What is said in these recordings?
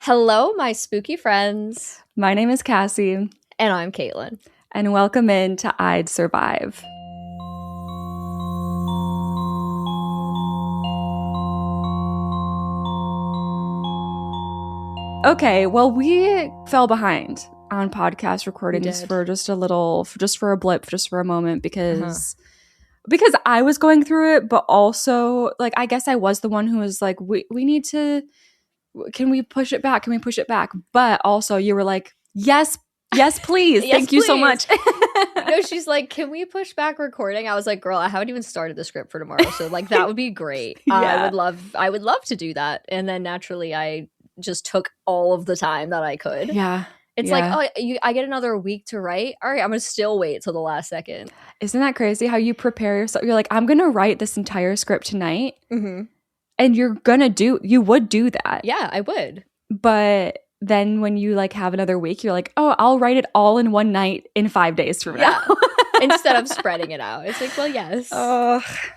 Hello, my spooky friends. My name is Cassie. And I'm Caitlin. And welcome in to I'd Survive. Okay, well, we fell behind on podcast recordings for just a moment because I was going through it, but also, like, I guess I was the one who was like, we need to, can we push it back? Can we push it back? But also you were like, yes, please. Thank you so much. No, she's like, can we push back recording? I was like, girl, I haven't even started the script for tomorrow. So like, that would be great. Yeah. I would love to do that. And then naturally I just took all of the time that I could. Yeah. It's like, I get another week to write. All right, I'm going to still wait till the last second. Isn't that crazy how you prepare yourself? You're like, I'm going to write this entire script tonight. Mm-hmm. And you would do that. Yeah, I would. But then when you like have another week, you're like, oh, I'll write it all in one night in 5 days from now. Instead of spreading it out. It's like, well, yes.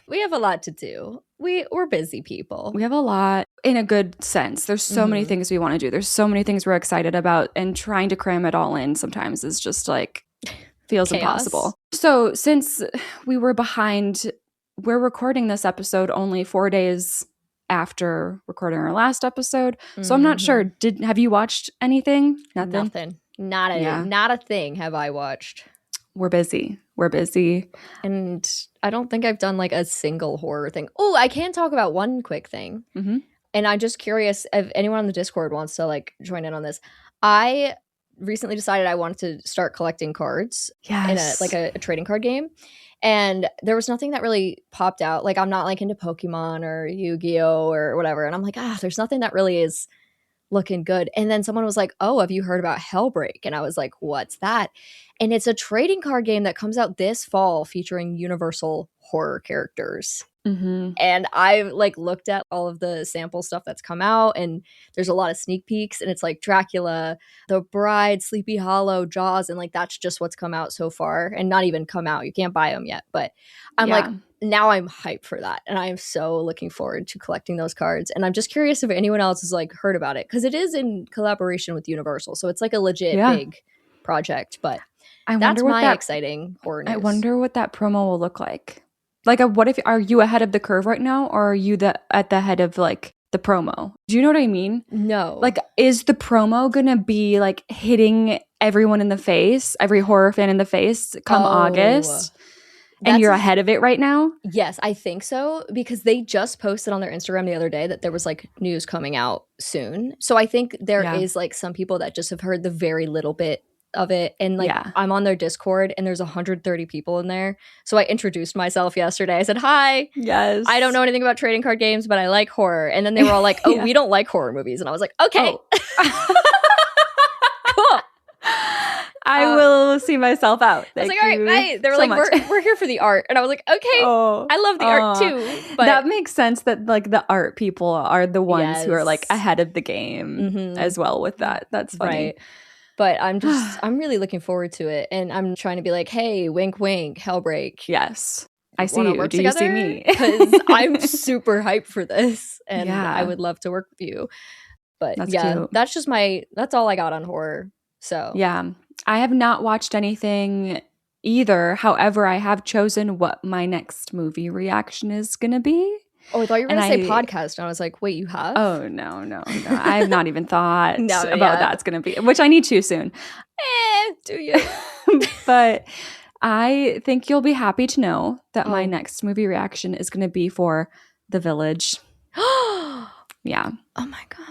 We have a lot to do. We're busy people. We have a lot in a good sense. There's so many things we want to do. There's so many things we're excited about, and trying to cram it all in sometimes is just like feels impossible. So since we were behind, we're recording this episode only 4 days after recording our last episode. So I'm not sure. Have you watched anything? Nothing. Not a thing have I watched. We're busy. And I don't think I've done like a single horror thing. Oh, I can talk about one quick thing. Mm-hmm. And I'm just curious if anyone on the Discord wants to like join in on this. I recently decided I wanted to start collecting cards in a trading card game. And there was nothing that really popped out. Like, I'm not like into Pokemon or Yu-Gi-Oh or whatever. And I'm like, there's nothing that really is looking good. And then someone was like, oh, have you heard about Hellbreak? And I was like, what's that? And it's a trading card game that comes out this fall featuring Universal horror characters. Mm-hmm. And I like looked at all of the sample stuff that's come out, and there's a lot of sneak peeks, and it's like Dracula, The Bride, Sleepy Hollow, Jaws, and like that's just what's come out so far, and not even come out. You can't buy them yet, but I'm like, now I'm hyped for that, and I am so looking forward to collecting those cards. And I'm just curious if anyone else has like heard about it, because it is in collaboration with Universal, so it's like a legit big project. But that's my exciting horror news. I wonder what that promo will look like. Like, what if, are you ahead of the curve right now, or are you at the head of like the promo? Do you know what I mean? No. Like, is the promo gonna be like hitting everyone in the face, every horror fan in the face come August? And you're ahead of it right now? Yes, I think so, because they just posted on their Instagram the other day that there was like news coming out soon. So I think there is like some people that just have heard the very little bit of it, and like I'm on their Discord and there's 130 people in there. So I introduced myself yesterday. I said, hi, I don't know anything about trading card games, but I like horror. And then they were all like, oh, we don't like horror movies. And I was like, okay. Cool. I will see myself out. I was like, all right, bye. They were like, we're here for the art. And I was like, okay, I love the art too. But that makes sense that like the art people are the ones who are like ahead of the game as well with that. That's funny. Right. But I'm really looking forward to it. And I'm trying to be like, hey, wink, wink, Hellbreak. Yes. I see you. Do you see me? Because I'm super hyped for this. And I would love to work with you. But that's cute. That's all I got on horror. So yeah, I have not watched anything either. However, I have chosen what my next movie reaction is going to be. Oh, I thought you were going to say podcast. And I was like, wait, you have? Oh, no. I have not even thought about that's going to be, which I need to soon. Do you? But I think you'll be happy to know that my next movie reaction is going to be for The Village. Yeah. Oh, my God.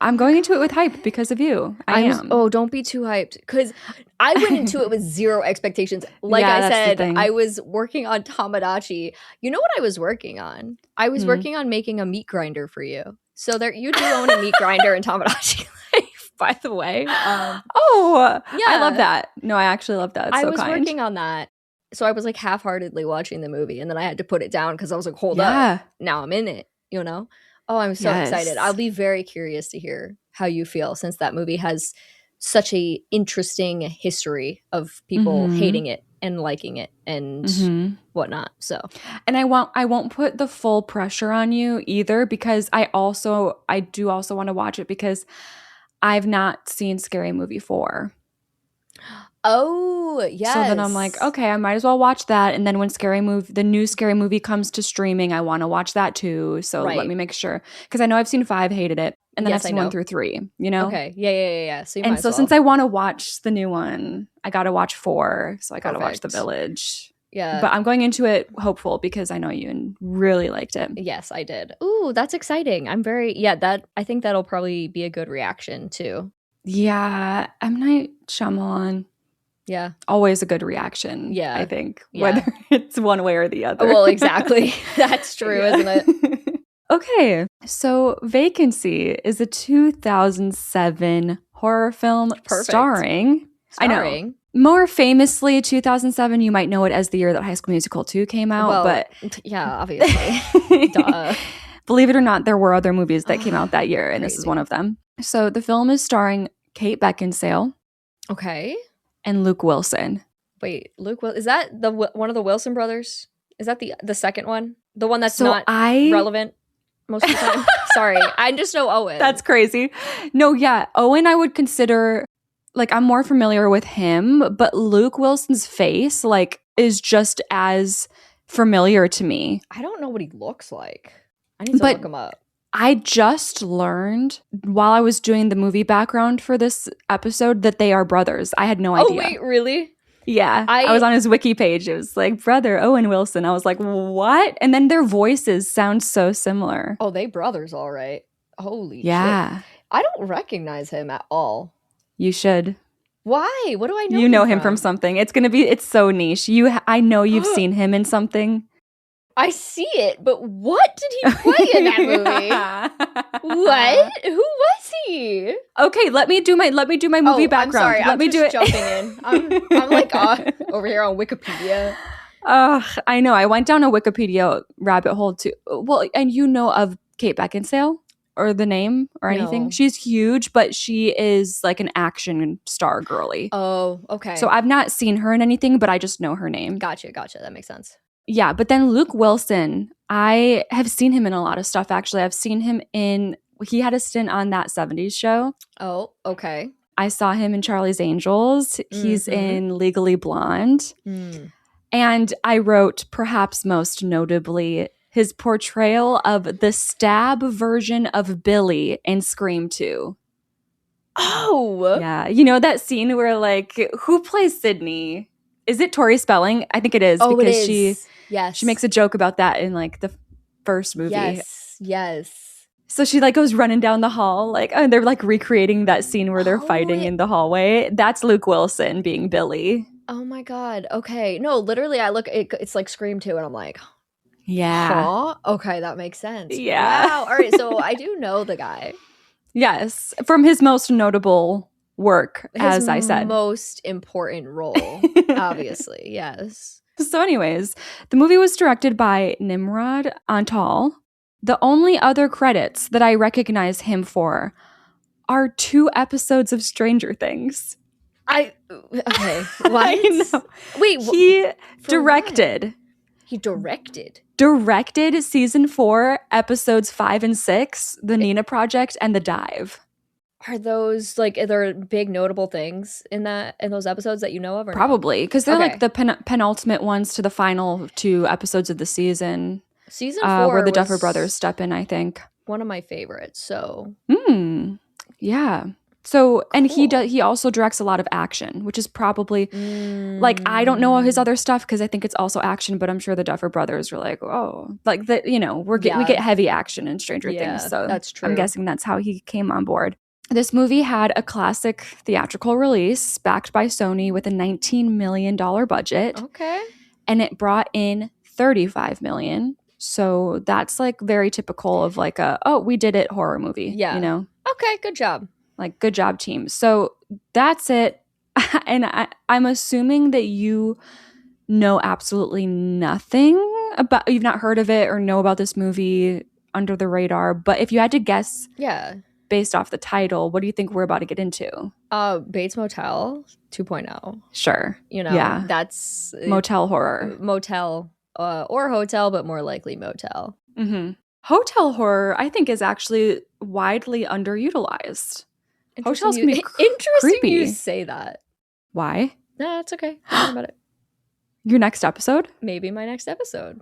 I'm going into it with hype because of you. I am. Oh, don't be too hyped, because I went into it with zero expectations. Like I said, I was working on Tamagotchi. You know what I was working on? I was working on making a meat grinder for you. So you do own a meat grinder in Tamagotchi life, by the way. I love that. No, I actually love that. It's I was working on that. So I was like half-heartedly watching the movie, and then I had to put it down because I was like, hold up. Now I'm in it, you know? Oh, I'm so excited. I'll be very curious to hear how you feel, since that movie has such a interesting history of people hating it and liking it and whatnot. So, and I won't put the full pressure on you either, because I do also want to watch it because I've not seen Scary Movie 4. Oh, yes. So then I'm like, okay, I might as well watch that. And then when the new Scary Movie comes to streaming, I want to watch that too. So let me make sure. Because I know I've seen 5, hated it. And then I've seen 1 through 3, you know? Okay. Yeah. So and so since I want to watch the new one, I got to watch 4. So I got to watch The Village. Yeah. But I'm going into it hopeful because I know you really liked it. Yes, I did. Ooh, that's exciting. I think that'll probably be a good reaction too. Yeah. M. Night Shyamalan. Yeah. Always a good reaction. Yeah. I think. Yeah. Whether it's one way or the other. Well, exactly. That's true, isn't it? Okay. So Vacancy is a 2007 horror film starring. I know. More famously, 2007, you might know it as the year that High School Musical 2 came out. But yeah, obviously. Duh. Believe it or not, there were other movies that came out that year, and this is one of them. So the film is starring Kate Beckinsale. Okay. And Luke Wilson. Wait, is that one of the Wilson brothers? Is that the second one? The one that's not relevant most of the time? Sorry, I just know Owen. That's crazy. No, yeah, Owen I would consider, like, I'm more familiar with him, but Luke Wilson's face, like, is just as familiar to me. I don't know what he looks like. I need to look him up. I just learned while I was doing the movie background for this episode that they are brothers. I had no idea. Oh, wait, really? Yeah. I was on his wiki page. It was like, brother Owen Wilson. I was like, what? And then their voices sound so similar. Oh, they brothers, all right. Holy shit. I don't recognize him at all. You should. Why? What do I know? You know him from something. It's so niche. I know you've seen him in something. I see it, but what did he play in that movie? What? Who was he? Okay, let me do my movie background. I'm sorry. I'm just jumping in. I'm like over here on Wikipedia. I know. I went down a Wikipedia rabbit hole too. Well, and you know of Kate Beckinsale or the name or anything? No. She's huge, but she is like an action star girly. Oh, okay. So I've not seen her in anything, but I just know her name. Gotcha. That makes sense. Yeah, but then Luke Wilson, I have seen him in a lot of stuff, actually. I've seen him he had a stint on That 70s Show. Oh, okay. I saw him in Charlie's Angels. He's in Legally Blonde. And I wrote, perhaps most notably, his portrayal of the stab version of Billy in Scream 2. Oh! Yeah, you know that scene where, like, who plays Sydney? Is it Tori Spelling? I think it is. Oh, because it is. she makes a joke about that in like the first movie. Yes. So she like goes running down the hall, like, and they're like recreating that scene where they're fighting in the hallway. That's Luke Wilson being Billy. Oh my god. Okay. No, literally, it's like Scream 2, and I'm like, yeah. Huh? Okay, that makes sense. Yeah. Wow. All right. So I do know the guy. Yes, from his most notable work, as I said. Most important role, obviously. Yes. So anyways, the movie was directed by Nimrod Antal. The only other credits that I recognize him for are 2 episodes of Stranger Things. Okay. What? I know. Wait, he directed. What? He directed season 4, episodes 5 and 6, The Nina Project and The Dive. Are there big notable things in those episodes that you know of? Or probably, because they're like the penultimate ones to the final 2 episodes of the season. Season 4, where the Duffer Brothers step in, I think. One of my favorites. So. Yeah. So, cool. And he also directs a lot of action, which is probably like, I don't know his other stuff because I think it's also action, but I'm sure the Duffer Brothers were like, oh, like that, you know, we get heavy action in Stranger Things. So that's true. I'm guessing that's how he came on board. This movie had a classic theatrical release backed by Sony with a $19 million budget. Okay. And it brought in $35 million. So that's like very typical of like we did it horror movie. Yeah. You know? Okay, good job. Like, good job, team. So that's it. And I'm assuming that you know absolutely nothing about, you've not heard of it or know about this movie under the radar. But if you had to guess, based off the title, what do you think we're about to get into? Bates Motel 2.0. Sure. You know, yeah. That's motel horror. Motel or hotel, but more likely motel. Mm-hmm. Hotel horror, I think, is actually widely underutilized. Hotels can be interesting creepy. You say that. Why? No, it's okay. Don't worry about it. Your next episode? Maybe my next episode.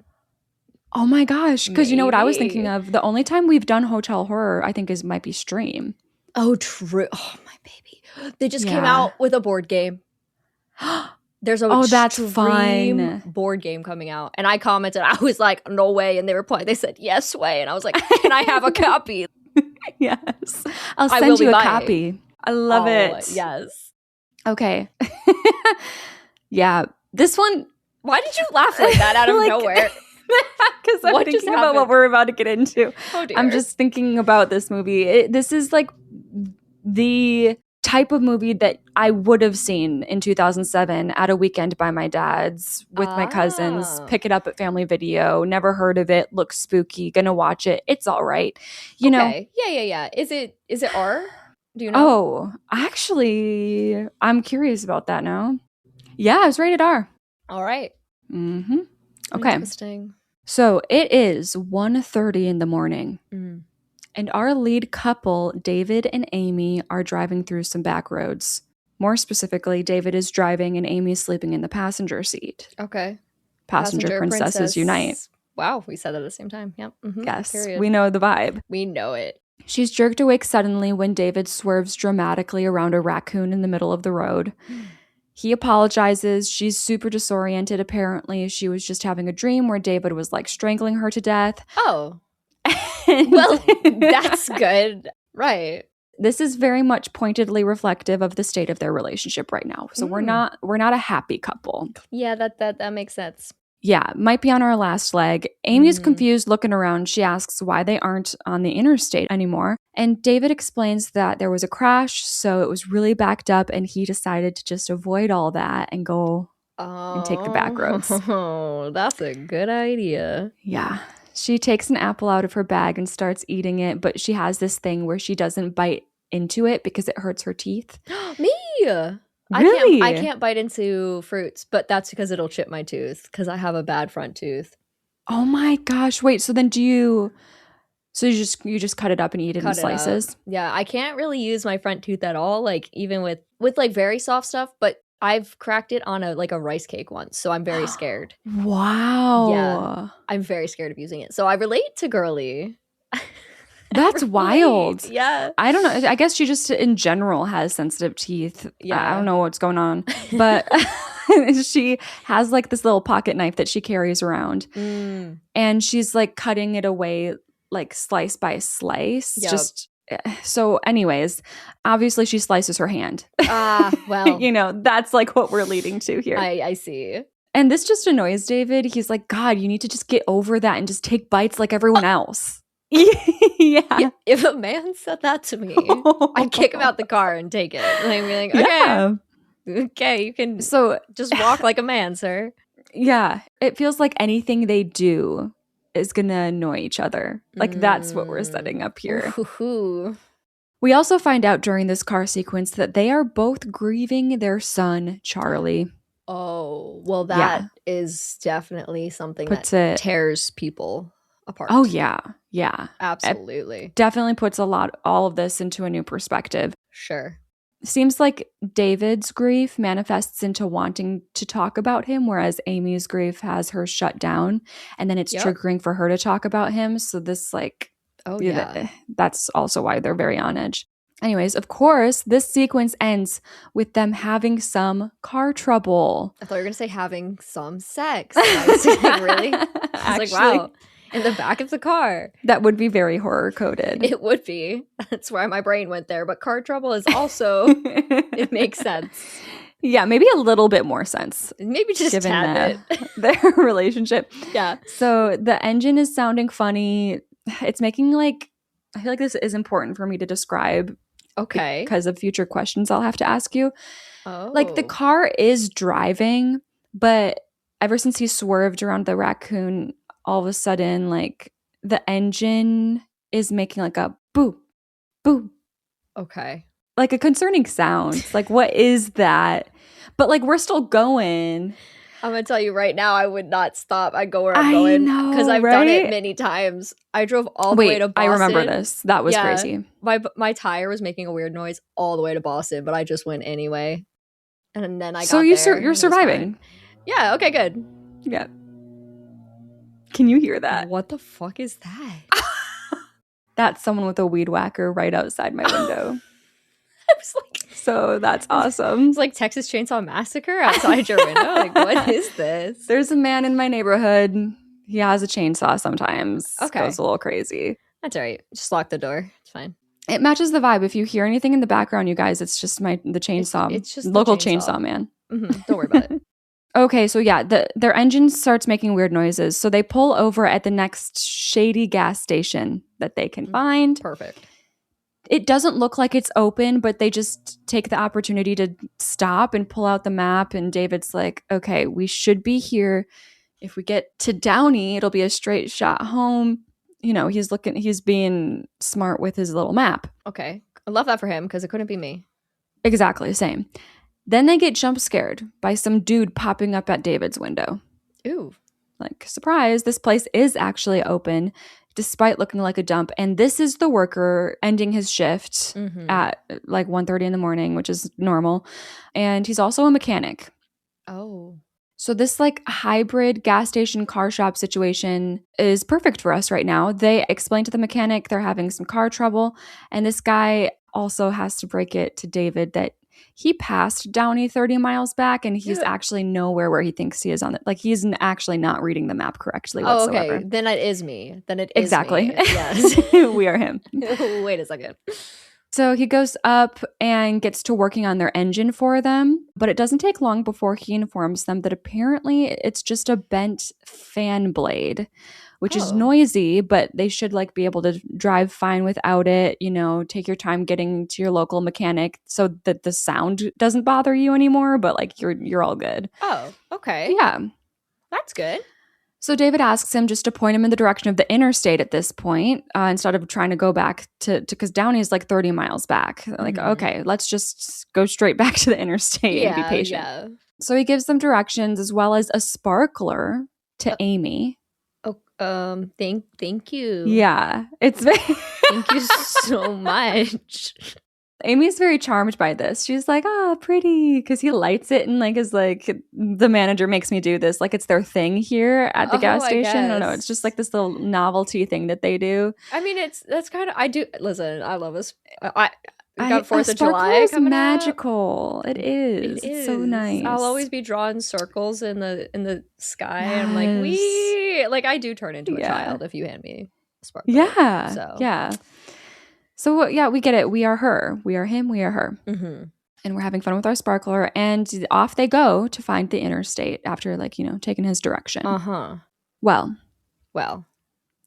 Oh my gosh. Because you know what I was thinking of? The only time we've done hotel horror, I think, might be Stream. Oh, true. Oh, my baby. They just came out with a board game. There's a that's fun board game coming out. And I commented, I was like, no way. And they replied, they said, yes way. And I was like, can I have a copy? Yes. I'll send you a copy. I love it. Yes. Okay. Yeah. This one. Why did you laugh like that out of nowhere? Because I'm thinking about what we're about to get into. Oh, dear. I'm just thinking about this movie. This is like the type of movie that I would have seen in 2007 at a weekend by my dad's with my cousins. Pick it up at Family Video. Never heard of it. Looks spooky. Gonna watch it. It's all right. You know. Yeah. Is it R? Do you know? Oh, actually, I'm curious about that now. Yeah, it was rated R. All right. Mm-hmm. Okay. Interesting. So it is 1:30 in the morning. Mm. And our lead couple, David and Amy, are driving through some back roads. More specifically, David is driving and Amy is sleeping in the passenger seat. Okay. Passenger princesses unite. Wow, we said that at the same time. Yep. Mm-hmm. Yes, Period. we know the vibe. We know it. She's jerked awake suddenly when David swerves dramatically around a raccoon in the middle of the road. He apologizes. She's super disoriented. Apparently, she was just having a dream where David was like strangling her to death. Oh. Well, that's good. Right. This is very much pointedly reflective of the state of their relationship right now. So we're not a happy couple. Yeah, that makes sense. Yeah, might be on our last leg. Amy's confused looking around. She asks why they aren't on the interstate anymore. And David explains that there was a crash, so it was really backed up, and he decided to just avoid all that and go and take the back roads. Oh, that's a good idea. Yeah. She takes an apple out of her bag and starts eating it, but she has this thing where she doesn't bite into it because it hurts her teeth. Me? Really? I can't bite into fruits, but that's because it'll chip my tooth because I have a bad front tooth. Oh my gosh. Wait, so then you just cut it up and eat it in slices? Yeah, I can't really use my front tooth at all, like even with like very soft stuff, but I've cracked it on a rice cake once, so I'm very scared. Wow. Yeah, I'm very scared of using it. So I relate to Girly. That's wild. Yeah. I don't know. I guess she just in general has sensitive teeth. Yeah. I don't know what's going on. But she has like this little pocket knife that she carries around. And she's like cutting it away like slice by slice. Yep. So anyways, obviously she slices her hand. Well. You know, that's like what we're leading to here. I see. And this just annoys David. He's like, God, you need to just get over that and just take bites like everyone else. Yeah. If a man said that to me, I'd kick him out the car and take it. And I'd be like, okay, you can just walk like a man, sir. Yeah. It feels like anything they do is going to annoy each other. Like that's what we're setting up here. Ooh. We also find out during this car sequence that they are both grieving their son, Charlie. Oh, well, that is definitely something that tears people apart. Oh, yeah. Yeah. Absolutely. It definitely puts all of this into a new perspective. Sure. Seems like David's grief manifests into wanting to talk about him, whereas Amy's grief has her shut down, and then it's triggering for her to talk about him. So this that's also why they're very on edge. Anyways, of course, this sequence ends with them having some car trouble. I thought you were going to say having some sex. I was like, really? I was like, wow. In the back of the car. That would be very horror coded. It would be. That's why my brain went there. But car trouble is also, it makes sense. Yeah, maybe a little bit more sense. Maybe just given tad bit. Their relationship. Yeah. So the engine is sounding funny. It's making I feel like this is important for me to describe. Okay. Because of future questions I'll have to ask you. Oh. Like the car is driving, but ever since he swerved around the raccoon, all of a sudden, like the engine is making like a boop, boop, Okay. Like a concerning sound. Like, what is that? But like, we're still going. I'm going to tell you right now, I would not stop. I'd go where I'm going. Because I've done it many times. I drove all the way to Boston. I remember this. That was crazy. My tire was making a weird noise all the way to Boston, but I just went anyway. And then I got so you're surviving. Yeah, okay, good. Yeah. Can you hear that? What the fuck is that? That's someone with a weed whacker right outside my window. I was like, so that's awesome. It's like Texas Chainsaw Massacre outside your window. Like, what is this? There's a man in my neighborhood. He has a chainsaw sometimes. Okay. Goes a little crazy. That's all right. Just lock the door. It's fine. It matches the vibe. If you hear anything in the background, you guys, it's just the chainsaw. It's just local chainsaw man. Mm-hmm. Don't worry about it. Okay, so yeah, their engine starts making weird noises. So they pull over at the next shady gas station that they can find. Perfect. It doesn't look like it's open, but they just take the opportunity to stop and pull out the map. And David's like, okay, we should be here. If we get to Downey, it'll be a straight shot home. You know, he's being smart with his little map. Okay. I love that for him because it couldn't be me. Exactly, same. Then they get jump scared by some dude popping up at David's window. Ooh. Like, surprise, this place is actually open despite looking like a dump. And this is the worker ending his shift at like 1:30 in the morning, which is normal. And he's also a mechanic. Oh. So this like hybrid gas station car shop situation is perfect for us right now. They explain to the mechanic they're having some car trouble. And this guy also has to break it to David that he passed Downey 30 miles back and he's actually nowhere where he thinks he is on it. Like he's actually not reading the map correctly whatsoever. Oh, okay. Then it is me. Then it is exactly. me. Yes. We are him. Wait a second. So he goes up and gets to working on their engine for them, but it doesn't take long before he informs them that apparently it's just a bent fan blade, which is noisy, but they should like be able to drive fine without it, you know, take your time getting to your local mechanic so that the sound doesn't bother you anymore, but like you're all good. Oh, okay. Yeah. That's good. So David asks him just to point him in the direction of the interstate at this point, instead of trying to go back to because Downey is like 30 miles back. Like, okay, let's just go straight back to the interstate and be patient. Yeah. So he gives them directions as well as a sparkler to Amy. Oh, thank you. Yeah, it's very thank you so much. Amy's very charmed by this. She's like, oh, pretty. Because he lights it and like is like, the manager makes me do this. Like it's their thing here at the gas station. I don't know. It's just like this little novelty thing that they do. I mean, that's kind of, listen, I love this. I got 4th of July coming magical. Out. It is. It's so nice. I'll always be drawing circles in the sky. Yes. I'm like, like I do turn into a child if you hand me a sparkler. Yeah. So. Yeah. So, yeah, we get it. We are her. We are him. We are her. Mm-hmm. And we're having fun with our sparkler. And off they go to find the interstate after, like, you know, taking his direction. Uh-huh. Well.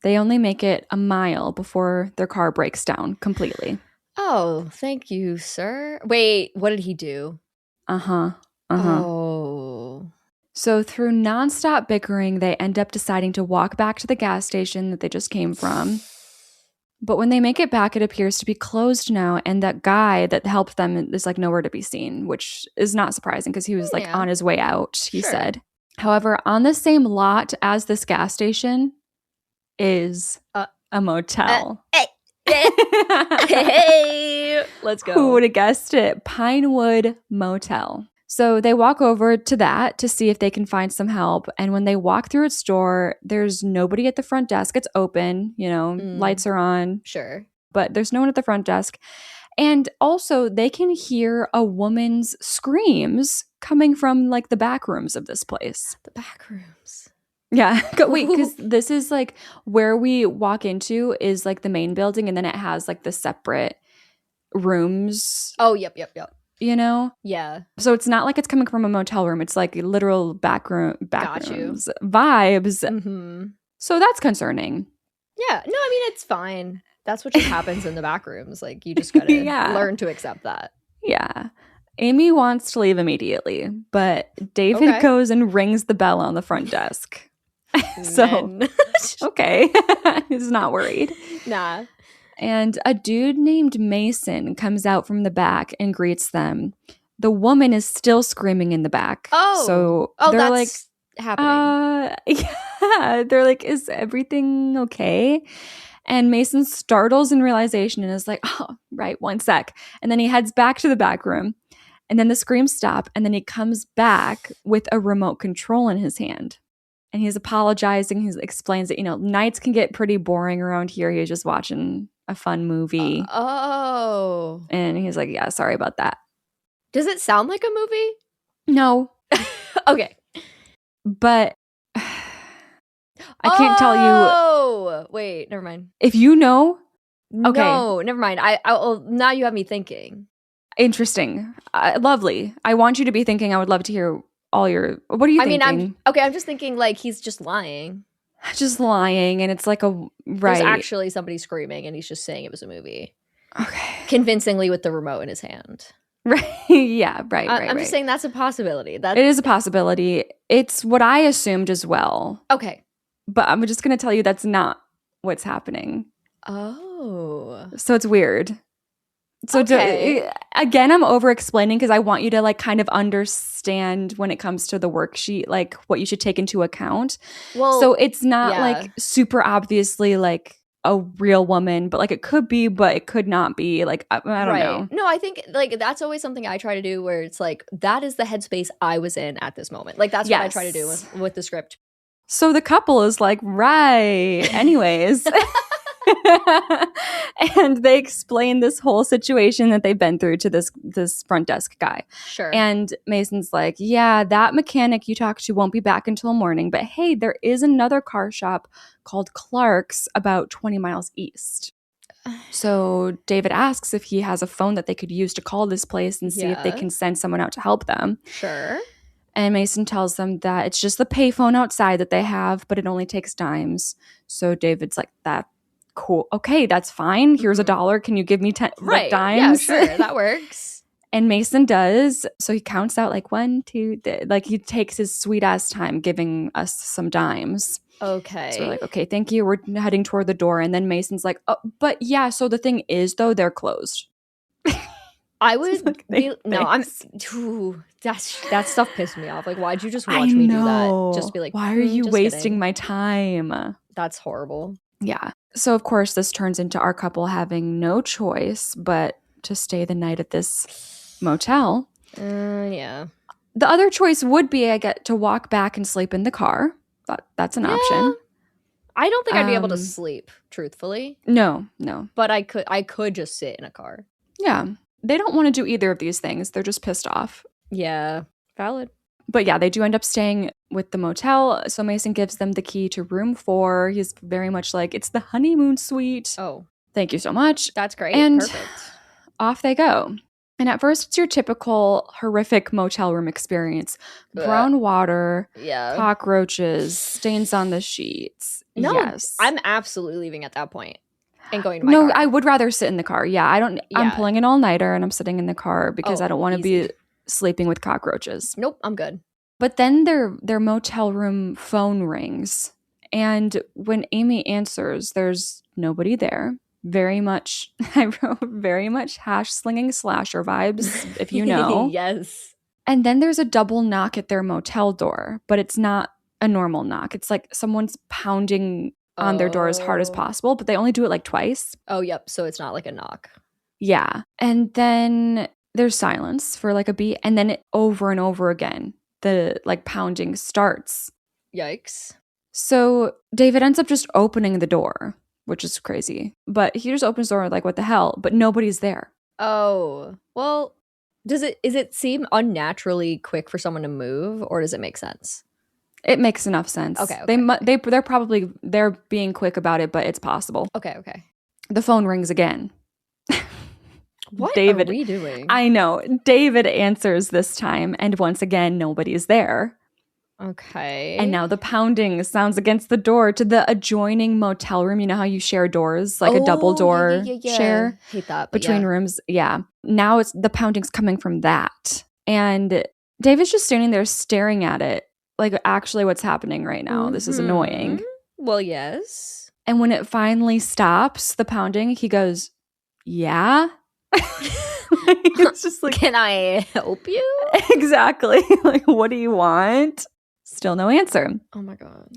They only make it a mile before their car breaks down completely. Oh, thank you, sir. Wait, what did he do? Oh. So through nonstop bickering, they end up deciding to walk back to the gas station that they just came from. But when they make it back, it appears to be closed now, and that guy that helped them is like nowhere to be seen, which is not surprising because he was like on his way out, he said. However, on the same lot as this gas station is a motel. Hey, let's go. Who would have guessed it? Pinewood Motel. So they walk over to that to see if they can find some help. And when they walk through its door, there's nobody at the front desk. It's open, you know, lights are on. Sure. But there's no one at the front desk. And also they can hear a woman's screams coming from like the back rooms of this place. The back rooms. Yeah. Wait, because this is like where we walk into is like the main building, and then it has like the separate rooms. Oh, yep. You know? Yeah. So it's not like it's coming from a motel room. It's like literal back rooms vibes. Mm-hmm. So that's concerning. Yeah. No, I mean, it's fine. That's what just happens in the back rooms. Like, you just gotta learn to accept that. Yeah. Amy wants to leave immediately, but David goes and rings the bell on the front desk. So, okay. He's not worried. Nah. And a dude named Mason comes out from the back and greets them. The woman is still screaming in the back. So they're that's happening. Yeah. They're like, is everything okay? And Mason startles in realization and is like, oh, right, one sec. And then he heads back to the back room. And then the screams stop. And then he comes back with a remote control in his hand. And he's apologizing. He explains that, nights can get pretty boring around here. He's just watching a fun movie. And he's like, yeah, sorry about that. Does it sound like a movie? No. Okay. But I can't tell you. Oh, wait, never mind. If you know. Okay. No, never mind. Now you have me thinking. Interesting. Lovely. I want you to be thinking. I would love to hear all your. What are you thinking? I'm just thinking like he's just lying. Just lying, and it's like right. There's actually somebody screaming, and he's just saying it was a movie. Okay. Convincingly with the remote in his hand. Right. Yeah. Right. I'm just saying that's a possibility. It is a possibility. It's what I assumed as well. Okay. But I'm just going to tell you that's not what's happening. Oh. So it's weird. So okay. Again, I'm over explaining because I want you to like kind of understand when it comes to the worksheet, like what you should take into account. Well, so it's not like super obviously like a real woman, but like it could be, but it could not be. Like I don't know. No, I think like that's always something I try to do where it's like that is the headspace I was in at this moment. Like that's what I try to do with the script. So the couple is like, right. Anyways. And they explain this whole situation that they've been through to this front desk guy. Sure. And Mason's like, yeah, that mechanic you talked to won't be back until morning. But hey, there is another car shop called Clark's about 20 miles east. So David asks if he has a phone that they could use to call this place and see if they can send someone out to help them. Sure. And Mason tells them that it's just the payphone outside that they have, but it only takes dimes. So David's like, that cool. Okay, that's fine. Here's $1. Can you give me 10 right. dimes? Yeah, sure. That works. And Mason does. So he counts out like 1, 2, like he takes his sweet ass time giving us some dimes. Okay. So we're like, okay, thank you. We're heading toward the door. And then Mason's like, oh, but yeah, so the thing is though, they're closed. I would that stuff pissed me off. Like, why'd you just watch me do that? Just be like, why are you wasting my time? That's horrible. Yeah. So of course this turns into our couple having no choice but to stay the night at this motel. Yeah. The other choice would be I get to walk back and sleep in the car. That's an option. I don't think I'd be able to sleep, truthfully. No. But I could just sit in a car. Yeah. They don't want to do either of these things. They're just pissed off. Yeah. Valid. But yeah, they do end up staying with the motel. So Mason gives them the key to room 4. He's very much like, it's the honeymoon suite. Oh. Thank you so much. That's great. And perfect. Off they go. And at first, it's your typical horrific motel room experience. Brown water, cockroaches, stains on the sheets. No, yes. I'm absolutely leaving at that point and going to my car. No, I would rather sit in the car. Yeah, I'm pulling an all-nighter and I'm sitting in the car because I don't want to be sleeping with cockroaches. Nope, I'm good. But then their motel room phone rings. And when Amy answers, there's nobody there. Very much, I wrote very much hash-slinging slasher vibes, if you know. Yes. And then there's a double knock at their motel door, but it's not a normal knock. It's like someone's pounding on their door as hard as possible, but they only do it like twice. Oh, yep. So it's not like a knock. Yeah. And then there's silence for like a beat, and then over and over again, the like pounding starts. Yikes. So David ends up just opening the door, which is crazy. But he just opens the door like, what the hell? But nobody's there. Oh, well, is it seem unnaturally quick for someone to move, or does it make sense? It makes enough sense. Okay. They're being quick about it, but it's possible. Okay. The phone rings again. What David, are we doing? I know. David answers this time, and once again, nobody's there. Okay. And now the pounding sounds against the door to the adjoining motel room. You know how you share doors, like a double door share? Hate that. Between rooms. Yeah. Now the pounding's coming from that. And David's just standing there staring at it. Like, actually, what's happening right now? This is annoying. Well, yes. And when it finally stops, the pounding, he goes, yeah. It's just like, can I help you? Exactly. Like, what do you want? Still no answer. Oh my God.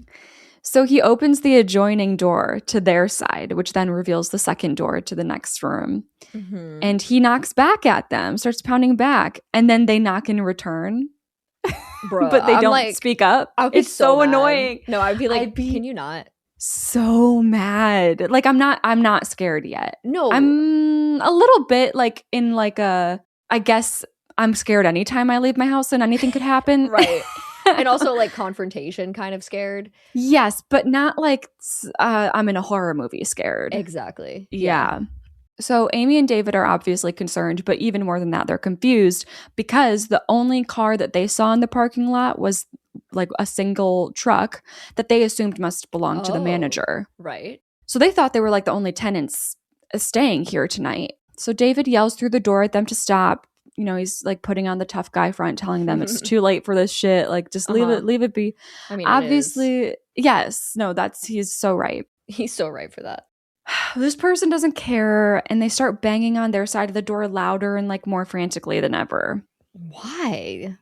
So he opens the adjoining door to their side, which then reveals the second door to the next room. Mm-hmm. And he knocks back at them, starts pounding back, and then they knock in return. Bruh, but they I'm don't like, speak up. It's so annoying. No, I'd be like, can you not? So mad. Like, I'm not scared yet. No. I'm a little bit like in like a, I guess I'm scared anytime I leave my house and anything could happen. Right. And also like confrontation kind of scared. Yes, but not like I'm in a horror movie scared. Exactly. Yeah. So Amy and David are obviously concerned, but even more than that, they're confused because the only car that they saw in the parking lot was like a single truck that they assumed must belong to the manager. Right. So they thought they were like the only tenants staying here tonight. So David yells through the door at them to stop. You know, he's like putting on the tough guy front, telling them it's too late for this shit. Like, just leave it be. I mean, obviously, yes. No, he's so right. He's so right for that. This person doesn't care, and they start banging on their side of the door louder and like more frantically than ever. Why?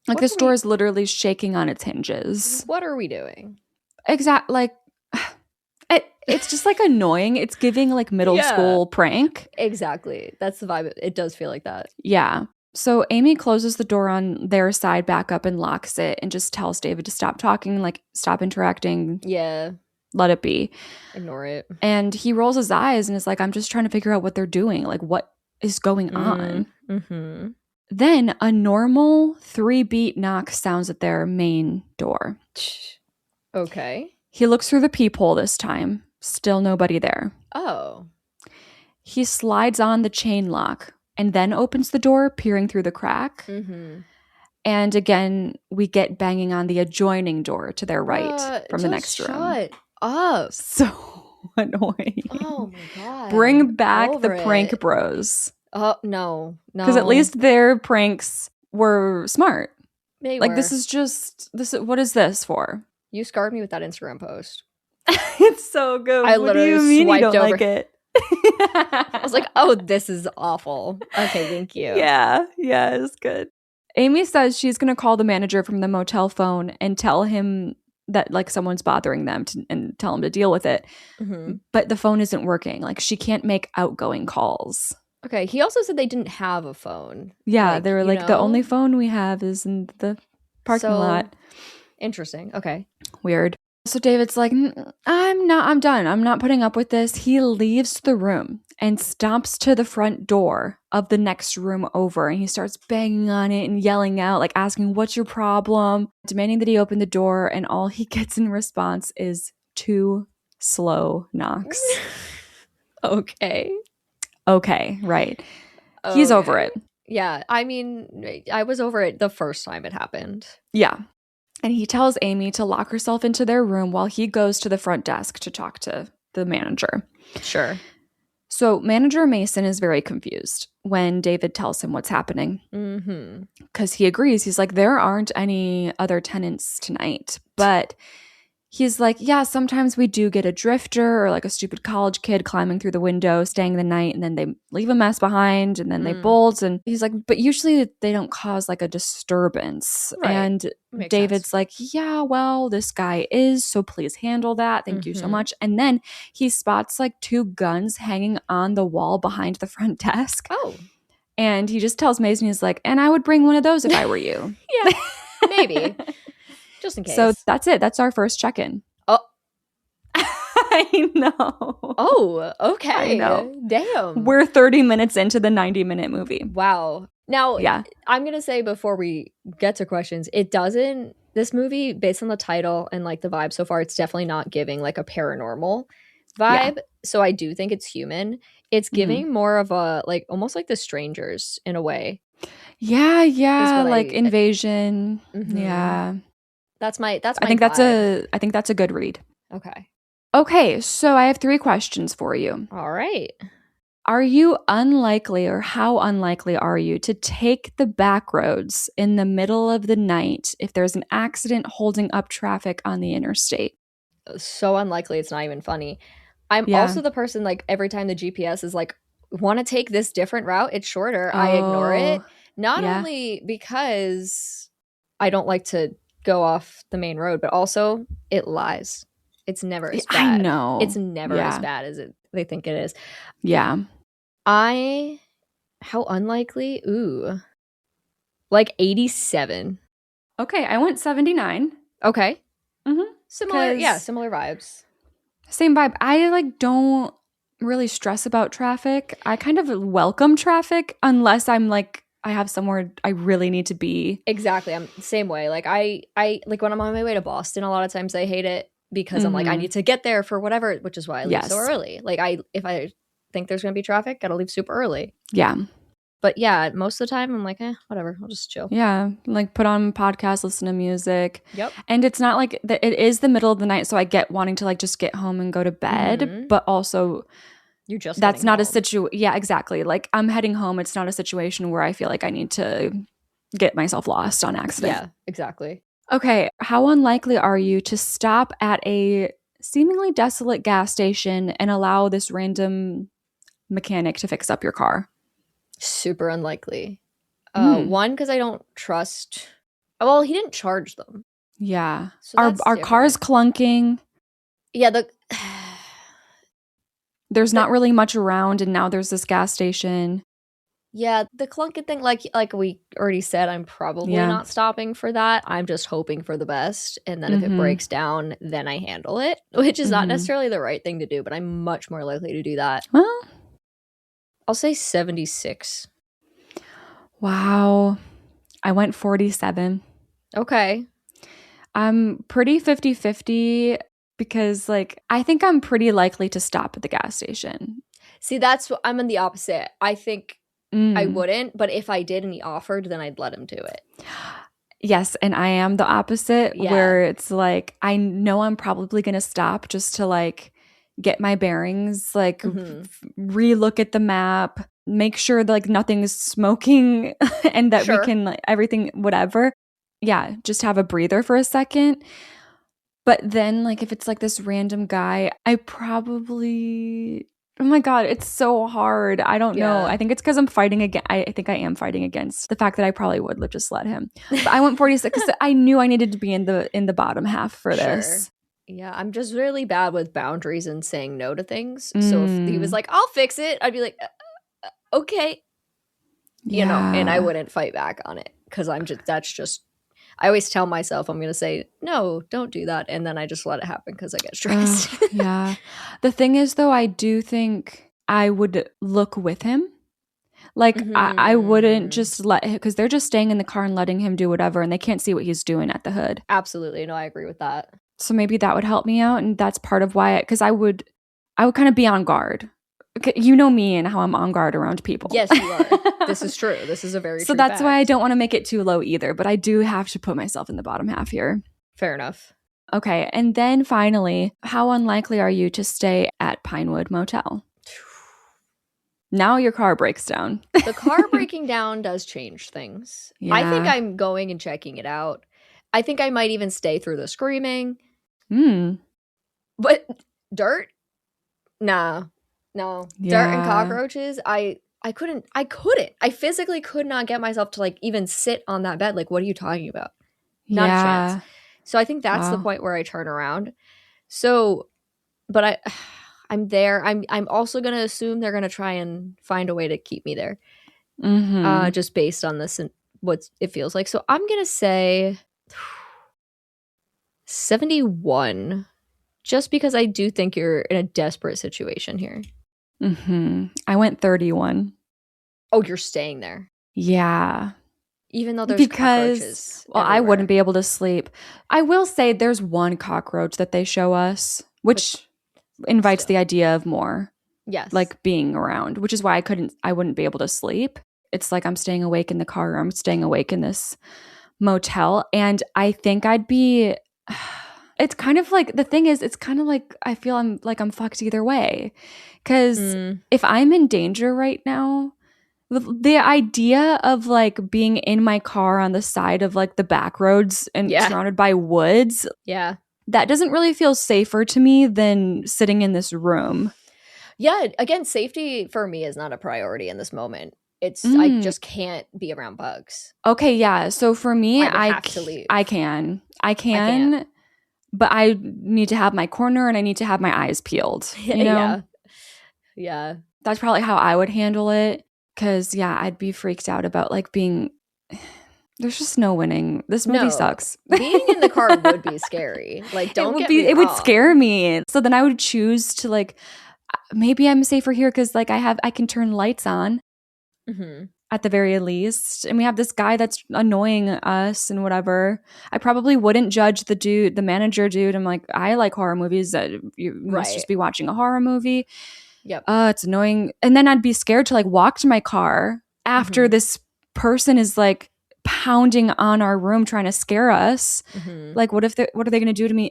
Like, this door is literally shaking on its hinges. What are we doing? Exactly. Like, it's just like annoying. It's giving like middle school prank. Exactly. That's the vibe. It does feel like that. Yeah. So Amy closes the door on their side back up and locks it and just tells David to stop talking, like stop interacting. Yeah. Let it be. Ignore it. And he rolls his eyes and is like, I'm just trying to figure out what they're doing. Like, what is going on? Mm-hmm. Then a normal 3-beat knock sounds at their main door. Okay. He looks through the peephole this time. Still nobody there. Oh. He slides on the chain lock and then opens the door, peering through the crack. Mm-hmm. And again, we get banging on the adjoining door to their right from the next room. Shut up. So annoying. Oh my God. Bring back the prank bros. Oh, no. Because at least their pranks were smart. They like, were. this is what is this for? You scarred me with that Instagram post. It's so good. I what literally do you mean swiped you don't over. like it? I was like, oh, this is awful. Okay, thank you. Yeah, it's good. Amy says she's going to call the manager from the motel phone and tell him that like someone's bothering them and tell him to deal with it. Mm-hmm. But the phone isn't working. Like, she can't make outgoing calls. Okay, he also said they didn't have a phone. Yeah, like, they were like, the only phone we have is in the parking lot. Interesting. Okay. Weird. So David's like, I'm done. I'm not putting up with this. He leaves the room and stomps to the front door of the next room over. And he starts banging on it and yelling out, like asking, what's your problem? Demanding that he open the door. And all he gets in response is 2 slow knocks. Okay, right. He's over it. Yeah. I mean, I was over it the first time it happened. Yeah. And he tells Amy to lock herself into their room while he goes to the front desk to talk to the manager. Sure. So Manager Mason is very confused when David tells him what's happening. Mm-hmm. Because he agrees. He's like, there aren't any other tenants tonight. But he's like, yeah, sometimes we do get a drifter or like a stupid college kid climbing through the window, staying the night, and then they leave a mess behind and then they bolt. And he's like, but usually they don't cause like a disturbance. Right. And Makes David's sense. like, yeah, well, this guy is, so please handle that. Thank you so much. And then he spots like 2 guns hanging on the wall behind the front desk. Oh. And he just tells Mason, he's like, and I would bring one of those if I were you. Yeah, maybe. Just in case. So that's it. That's our first check-in. Oh. I know. Oh, okay. I know. Damn. We're 30 minutes into the 90-minute movie. Wow. Now, yeah. I'm going to say before we get to questions, this movie, based on the title and like the vibe so far, it's definitely not giving like a paranormal vibe. Yeah. So I do think it's human. It's giving more of a, like, almost like The Strangers in a way. Yeah. Like invasion. Mm-hmm. Yeah. That's my I think that's a good read. Okay, so I have 3 questions for you. All right. Are you unlikely, or how unlikely are you to take the back roads in the middle of the night if there's an accident holding up traffic on the interstate? so unlikely it's not even funny. I'm also the person, like, every time the GPS is like, want to take this different route, it's shorter, I ignore it. Not only because I don't like to go off the main road, but also it lies. It's never as bad. I know. It's never as bad as they think it is. Yeah. How unlikely? Ooh. Like 87. Okay, I went 79. Okay. Mm-hmm. Similar vibes. Same vibe. I like don't really stress about traffic. I kind of welcome traffic unless I'm like I have somewhere I really need to be. Exactly. I'm the same way. Like I like when I'm on my way to Boston, a lot of times I hate it because I'm like, I need to get there for whatever, which is why I leave so early. Like if I think there's gonna be traffic, gotta leave super early. Yeah. But yeah, most of the time I'm like, whatever, I'll just chill. Yeah, like put on podcasts, listen to music. Yep. And it's not like it is the middle of the night, so I get wanting to like just get home and go to bed, but also you're just that's not home. a situation. Yeah, exactly. Like I'm heading home. It's not a situation where I feel like I need to get myself lost on accident. Yeah, exactly. Okay, how unlikely are you to stop at a seemingly desolate gas station and allow this random mechanic to fix up your car? Super unlikely. One, because I don't trust. Well, he didn't charge them. Yeah. So our car's clunking. Yeah, there's not really much around, and now there's this gas station. Yeah, the clunking thing, like we already said, I'm probably not stopping for that. I'm just hoping for the best, and then if it breaks down, then I handle it, which is not necessarily the right thing to do, but I'm much more likely to do that. Well, I'll say 76. Wow. I went 47. Okay. I'm pretty 50-50 because like I think I'm pretty likely to stop at the gas station. See, that's what I'm in the opposite. I think I wouldn't, but if I did and he offered, then I'd let him do it. Yes, and I am the opposite where it's like I know I'm probably going to stop just to like get my bearings, like re-look at the map, make sure that like nothing's smoking and that we can like everything whatever. Yeah, just have a breather for a second. But then like if it's like this random guy, I probably oh my God, it's so hard. I don't know. I think it's because I'm fighting against I think I am fighting against the fact that I probably would just let him. But I went 46 because I knew I needed to be in the bottom half for this. Yeah, I'm just really bad with boundaries and saying no to things. So if he was like, I'll fix it, I'd be like, okay. You know, and I wouldn't fight back on it because I always tell myself I'm going to say, no, don't do that. And then I just let it happen because I get stressed. Yeah. The thing is, though, I do think I would look with him. Like, I wouldn't just let him, because they're just staying in the car and letting him do whatever, and they can't see what he's doing at the hood. Absolutely. No, I agree with that. So maybe that would help me out. And that's part of why, because I would kind of be on guard. You know me and how I'm on guard around people. Yes, you are. This is true. This is a very So that's why I don't want to make it too low either. But I do have to put myself in the bottom half here. Fair enough. Okay. And then finally, how unlikely are you to stay at Pinewood Motel? Now your car breaks down. The car breaking down does change things. Yeah. I think I'm going and checking it out. I think I might even stay through the screaming. But dirt? Nah. No. Yeah. Dirt and cockroaches, I couldn't. I physically could not get myself to like even sit on that bed. Like, what are you talking about? Not a chance. So I think that's the point where I turn around. So, but I'm there. I'm also going to assume they're going to try and find a way to keep me there. Just based on this and what it feels like. So I'm going to say 71. Just because I do think you're in a desperate situation here. I went 31. Oh, you're staying there? Yeah. Even though there's cockroaches everywhere. I wouldn't be able to sleep. I will say there's one cockroach that they show us, which invites the idea of more. Yes. Like being around, which is why I wouldn't be able to sleep. It's like I'm staying awake in the car or I'm staying awake in this motel. And I think I'd be... It's kind of like, the thing is, it's kind of like, I feel I'm fucked either way. Because if I'm in danger right now, the idea of like being in my car on the side of like the back roads and surrounded by woods. Yeah. that doesn't really feel safer to me than sitting in this room. Yeah, again, safety for me is not a priority in this moment. I just can't be around bugs. Okay, yeah. So for me, I have to leave. I can, but I need to have my corner and I need to have my eyes peeled. You know? Yeah. That's probably how I would handle it. Because I'd be freaked out about like being. There's just no winning. This movie sucks. Being in the car would be scary. Like, it would scare me. So then I would choose to like, maybe I'm safer here because like I can turn lights on. At the very least. And we have this guy that's annoying us and whatever. I probably wouldn't judge the manager dude. I'm like, I like horror movies. You must just be watching a horror movie. Yep. It's annoying. And then I'd be scared to like walk to my car after this person is like pounding on our room trying to scare us. Like, what are they going to do to me?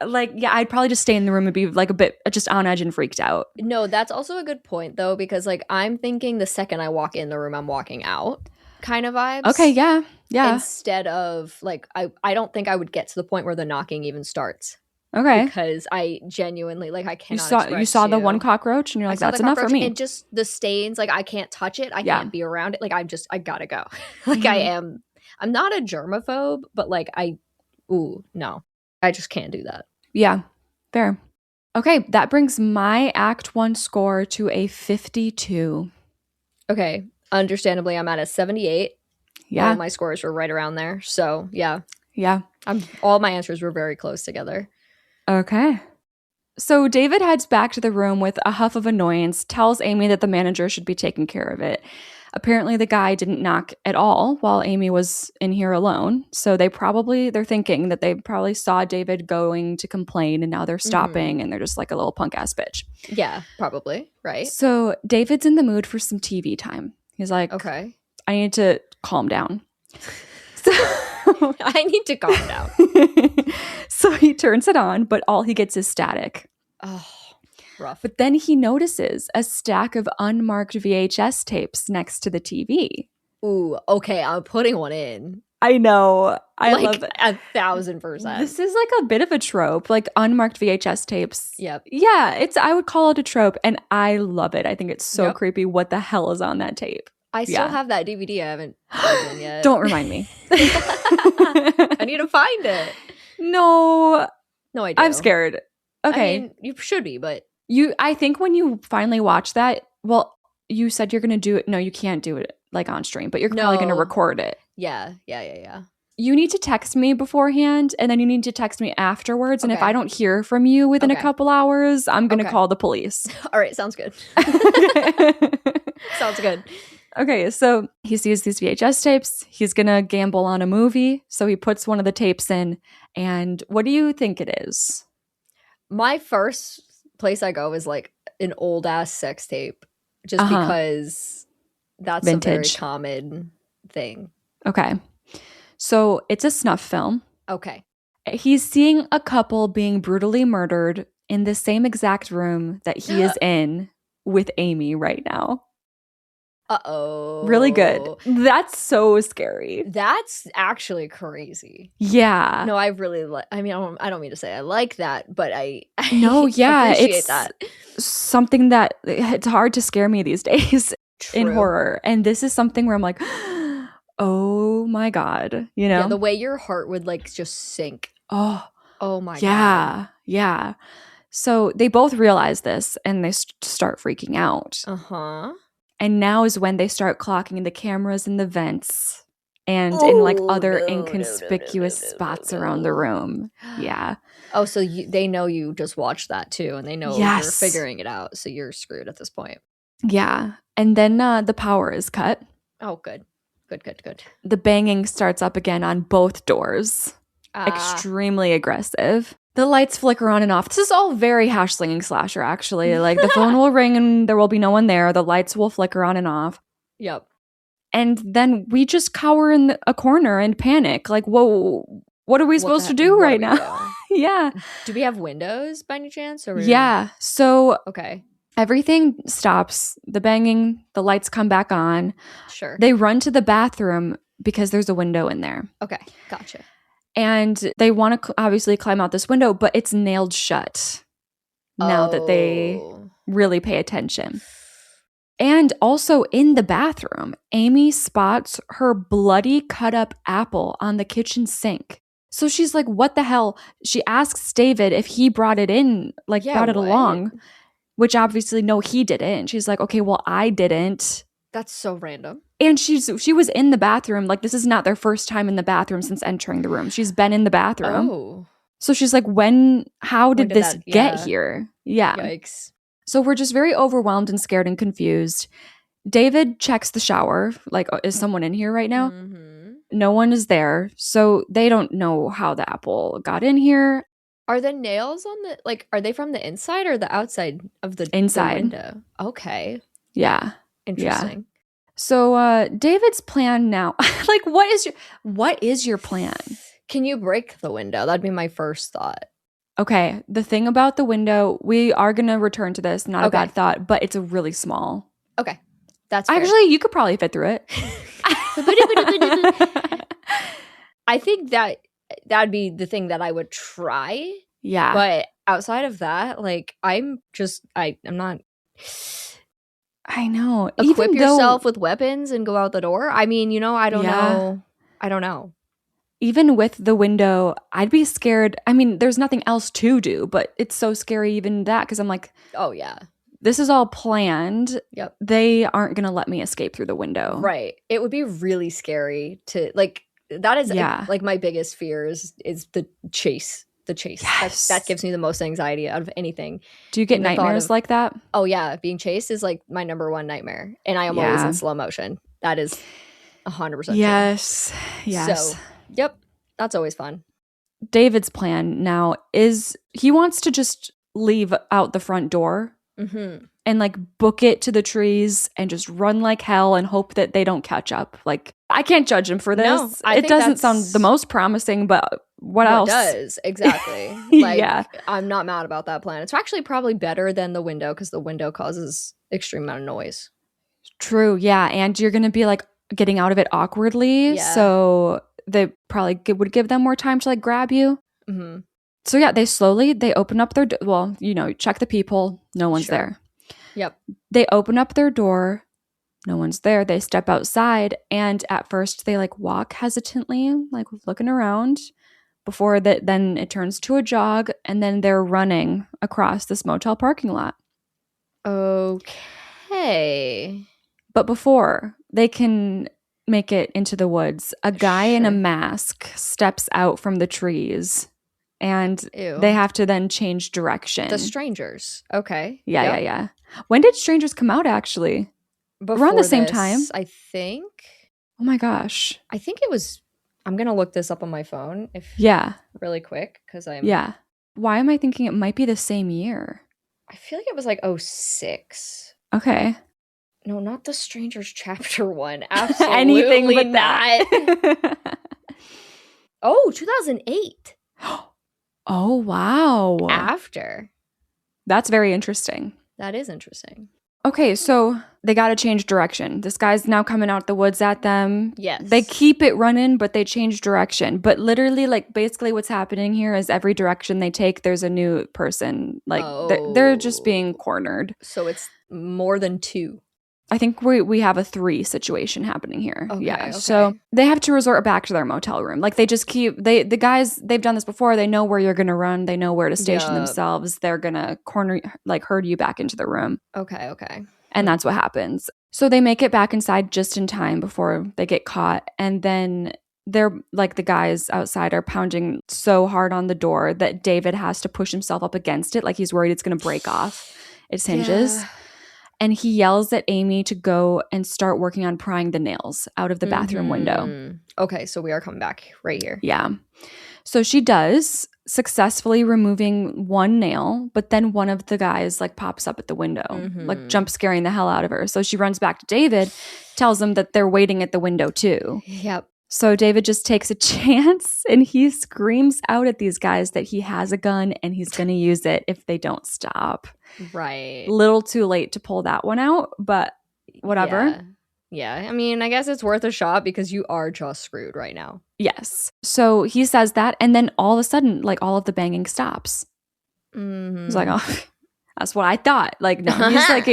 Like, I'd probably just stay in the room and be like a bit just on edge and freaked out. No, that's also a good point though, because like I'm thinking the second I walk in the room, I'm walking out kind of vibes. Okay, yeah. Instead of like, I don't think I would get to the point where the knocking even starts. Okay. Because I genuinely, like, I cannot You saw the one cockroach and you're like, that's enough for me. And just the stains, like, I can't touch it. I can't be around it. Like, I gotta go. Like, I'm not a germaphobe, but like, no. I just can't do that. Yeah, fair. Okay, that brings my Act 1 score to a 52. Okay, understandably, I'm at a 78. Yeah. All my scores were right around there. So, yeah. Yeah. All my answers were very close together. Okay. So David heads back to the room with a huff of annoyance, tells Amy that the manager should be taking care of it. Apparently the guy didn't knock at all while Amy was in here alone. So they're thinking that they probably saw David going to complain and now they're stopping and they're just like a little punk ass bitch. Yeah, probably. Right. So David's in the mood for some TV time. He's like, okay, I need to calm down. I need to calm down. So he turns it on, but all he gets is static. Oh, rough. But then he notices a stack of unmarked VHS tapes next to the TV. Ooh, okay, I'm putting one in. I know. I like love it. 1,000%. This is like a bit of a trope, like unmarked VHS tapes. Yep. Yeah, I would call it a trope, and I love it. I think it's so creepy. What the hell is on that tape? I still have that DVD. I haven't plugged in yet. Don't remind me. I need to find it. No, I do. I'm scared. Okay. I mean, you should be, but I think when you finally watch that, well, you said you're going to do it. No, you can't do it like on stream, but you're probably going to record it. Yeah. You need to text me beforehand, and then you need to text me afterwards. Okay. And if I don't hear from you within a couple hours, I'm going to call the police. All right. Sounds good. Sounds good. Okay, so he sees these VHS tapes. He's going to gamble on a movie. So he puts one of the tapes in. And what do you think it is? My first place I go is like an old ass sex tape, just because that's vintage. A very common thing. Okay. So it's a snuff film. Okay. He's seeing a couple being brutally murdered in the same exact room that he is in with Amy right now. Uh-oh. Really good. That's so scary. That's actually crazy. Yeah. No, I really I don't mean to say I like that, but I appreciate that. Something that it's hard to scare me these days. True. In horror. And this is something where I'm like, oh my God. You know? Yeah, the way your heart would like just sink. Oh my God. Yeah. So they both realize this and they start freaking out. And now is when they start clocking the cameras in the vents and in like other inconspicuous spots around the room. Yeah. Oh, so they know you just watched that too, and they know you're figuring it out, so you're screwed at this point. Yeah. And then the power is cut. Oh, good. The banging starts up again on both doors. Extremely aggressive. The lights flicker on and off. This is all very hash slinging slasher, actually. Like the phone will ring and there will be no one there. The lights will flicker on and off. Yep. And then we just cower in a corner and panic. Like, whoa, what are we supposed to do right now? Yeah. Do we have windows by any chance? Or yeah. So okay. Everything stops. The banging, the lights come back on. Sure. They run to the bathroom because there's a window in there. Okay. Gotcha. And they want to obviously climb out this window, but it's nailed shut now that they really pay attention. And also in the bathroom, Amy spots her bloody cut up apple on the kitchen sink. So she's like, what the hell? She asks David if he brought it in, like brought it along, which obviously, no, he didn't. She's like, okay, well, I didn't. That's so random. And she was in the bathroom. Like, this is not their first time in the bathroom since entering the room. She's been in the bathroom. Oh. So she's like, how did this get here? Yeah. Yikes. So we're just very overwhelmed and scared and confused. David checks the shower. Like, is someone in here right now? Mm-hmm. No one is there. So they don't know how the apple got in here. Are the nails on the, like, are they from the inside or the outside of the window? Okay. Yeah. Interesting. Yeah. So David's plan now, like, what is your plan? Can you break the window? That'd be my first thought. Okay. The thing about the window, we are going to return to this. Not a bad thought, but it's a really small. Okay. That's fair. Actually, you could probably fit through it. I think that'd be the thing that I would try. Yeah. But outside of that, like, I'm not. I know. Equip yourself with weapons and go out the door. I mean, I don't know. I don't know. Even with the window, I'd be scared. I mean, there's nothing else to do, but it's so scary even that, because I'm like, oh yeah, this is all planned. Yep. They aren't going to let me escape through the window. Right. It would be really scary to, like, that is like my biggest fear is the chase. The chase. Yes. That gives me the most anxiety out of anything. Do you get nightmares like that? Oh yeah. Being chased is like my number one nightmare. And I am always in slow motion. That is 100% Yes. true. Yes. So, yep. That's always fun. David's plan now is he wants to just leave out the front door and like book it to the trees and just run like hell and hope that they don't catch up. Like, I can't judge him for this. No, it doesn't sound the most promising, but what else? It does, exactly. Like, I'm not mad about that plan. It's actually probably better than the window, because the window causes extreme amount of noise. True, yeah. And you're going to be like getting out of it awkwardly. Yeah. So they probably would give them more time to like grab you. Mm-hmm. So yeah, they open up their check the people. No one's there. Yep. They open up their door. No one's there. They step outside, and at first they like walk hesitantly, like looking around, before that then it turns to a jog, and then they're running across this motel parking lot. Okay. But before they can make it into the woods, a guy in a mask steps out from the trees, and they have to then change direction. The strangers. Okay. Yeah. When did strangers come out, actually? Around the same time, I think. Oh my gosh. I think it was. I'm going to look this up on my phone really quick, because I'm. Yeah. Why am I thinking it might be the same year? I feel like it was like 06. Okay. No, not the Strangers Chapter 1. Absolutely anything but that. Oh, 2008. Oh, wow. After. That's very interesting. That is interesting. Okay, so they got to change direction. This guy's now coming out the woods at them. Yes. They keep it running, but they change direction. But literally, like, basically what's happening here is every direction they take, there's a new person. Like, they're just being cornered. So it's more than two. I think we have a 3 situation happening here. Okay, yeah. Okay. So they have to resort back to their motel room. Like, they just the guys, they've done this before. They know where you're going to run. They know where to station themselves. They're going to herd you back into the room. Okay. And that's what happens. So they make it back inside just in time before they get caught. And then they're like, the guys outside are pounding so hard on the door that David has to push himself up against it. Like, he's worried it's going to break off its hinges. Yeah. And he yells at Amy to go and start working on prying the nails out of the bathroom window. Okay, so we are coming back right here. Yeah. So she does, successfully removing one nail, but then one of the guys like pops up at the window, like jump scaring the hell out of her. So she runs back to David, tells him that they're waiting at the window too. Yep. So David just takes a chance and he screams out at these guys that he has a gun and he's going to use it if they don't stop. Right. Little too late to pull that one out, but whatever. Yeah. Yeah, I mean, I guess it's worth a shot because you are just screwed right now. Yes. So he says that, and then all of a sudden, like, all of the banging stops. He's like, oh, that's what I thought. Like, no, he's like,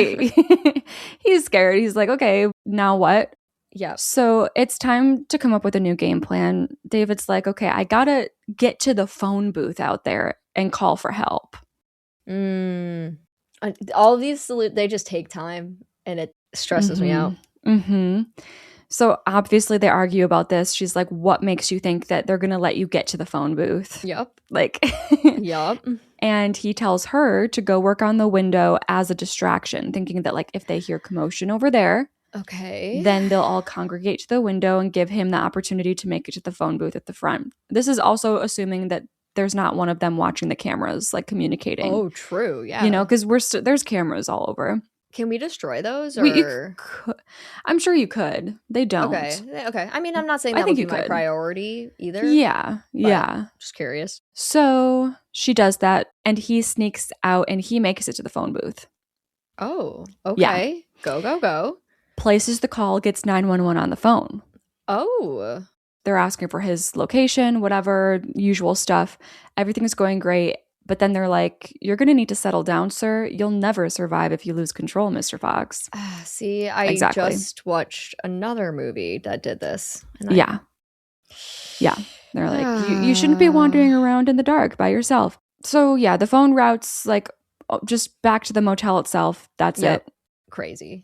he's scared. He's like, okay, now what? Yeah. So it's time to come up with a new game plan. David's like, okay, I gotta get to the phone booth out there and call for help. All of these, they just take time, and it stresses me out. So obviously they argue about this. She's like, what makes you think that they're gonna let you get to the phone booth? Yep. Like, yep. And he tells her to go work on the window as a distraction, thinking that, like, if they hear commotion over there, okay, then they'll all congregate to the window and give him the opportunity to make it to the phone booth at the front. This is also assuming that there's not one of them watching the cameras, like, communicating. Oh, true. Yeah. You know, because there's cameras all over. Can we destroy those? Or I'm sure you could. They don't. Okay. I mean, I'm not saying that would be my priority either. Yeah. Just curious. So she does that, and he sneaks out, and he makes it to the phone booth. Oh, okay. Yeah. Go. Places the call, gets 911 on the phone. Oh. They're asking for his location, whatever, usual stuff. Everything's going great. But then they're like, you're going to need to settle down, sir. You'll never survive if you lose control, Mr. Fox. See, I just watched another movie that did this. Yeah. They're like, you shouldn't be wandering around in the dark by yourself. So, yeah, the phone routes, like, just back to the motel itself. That's it. Crazy.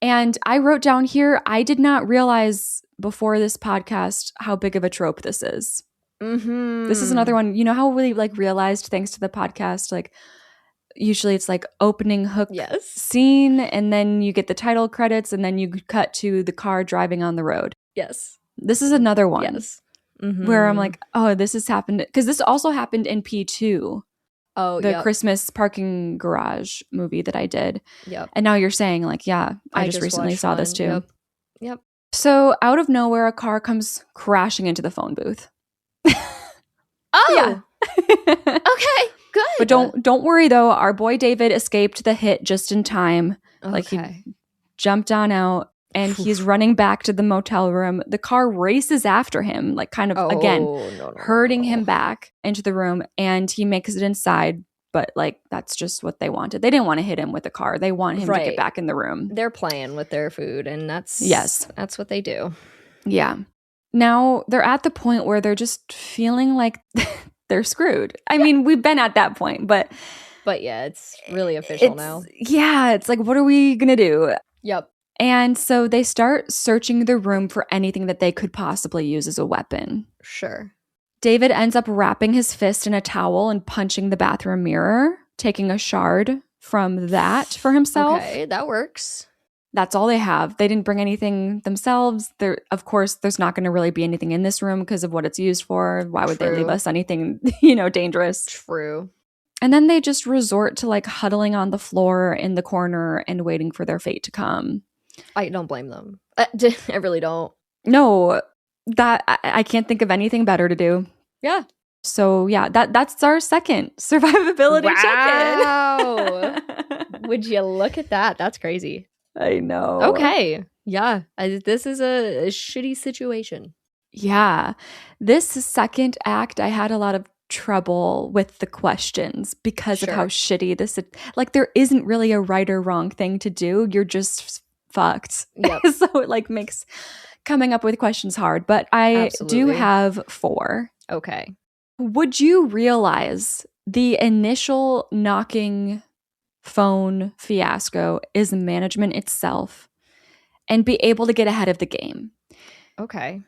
And I wrote down here, I did not realize before this podcast how big of a trope this is. This is another one. You know how we, like, realized thanks to the podcast, like, usually it's like opening hook scene, and then you get the title credits, and then you cut to the car driving on the road. Yes. This is another one. Yes. Where I'm like, oh, this has happened. Because this also happened in P2. Oh, the Christmas parking garage movie that I did. Yep. And now you're saying, like, yeah, I just recently saw this too. Yep. So out of nowhere, a car comes crashing into the phone booth. Oh, yeah. Okay, good. But don't worry though. Our boy David escaped the hit just in time. Okay. Like, he jumped on out, and he's running back to the motel room. The car races after him, like, kind of herding him back into the room, and he makes it inside. But, like, that's just what they wanted. They didn't want to hit him with the car. They want him to get back in the room. They're playing with their food, and that's what they do. Yeah. Now they're at the point where they're just feeling like they're screwed. I mean, we've been at that point, but yeah, it's really official now. Yeah, it's like, what are we gonna do? Yep. And so they start searching the room for anything that they could possibly use as a weapon. Sure. David ends up wrapping his fist in a towel and punching the bathroom mirror, taking a shard from that for himself. Okay, that works. That's all they have. They didn't bring anything themselves. Of course, there's not going to really be anything in this room because of what it's used for. Why would they leave us anything, dangerous? True. And then they just resort to, like, huddling on the floor in the corner and waiting for their fate to come. I don't blame them. I really don't. No, I can't think of anything better to do. Yeah. So, yeah, that's our second survivability check-in. Wow. Would you look at that? That's crazy. I know. Okay. Yeah. This is a shitty situation. Yeah. This second act, I had a lot of trouble with the questions because of how shitty this is. Like, there isn't really a right or wrong thing to do. You're just fucked. Yep. So it, like, makes coming up with questions hard. But I do have 4. Okay. Would you realize the initial knocking phone fiasco is management itself and be able to get ahead of the game? Okay.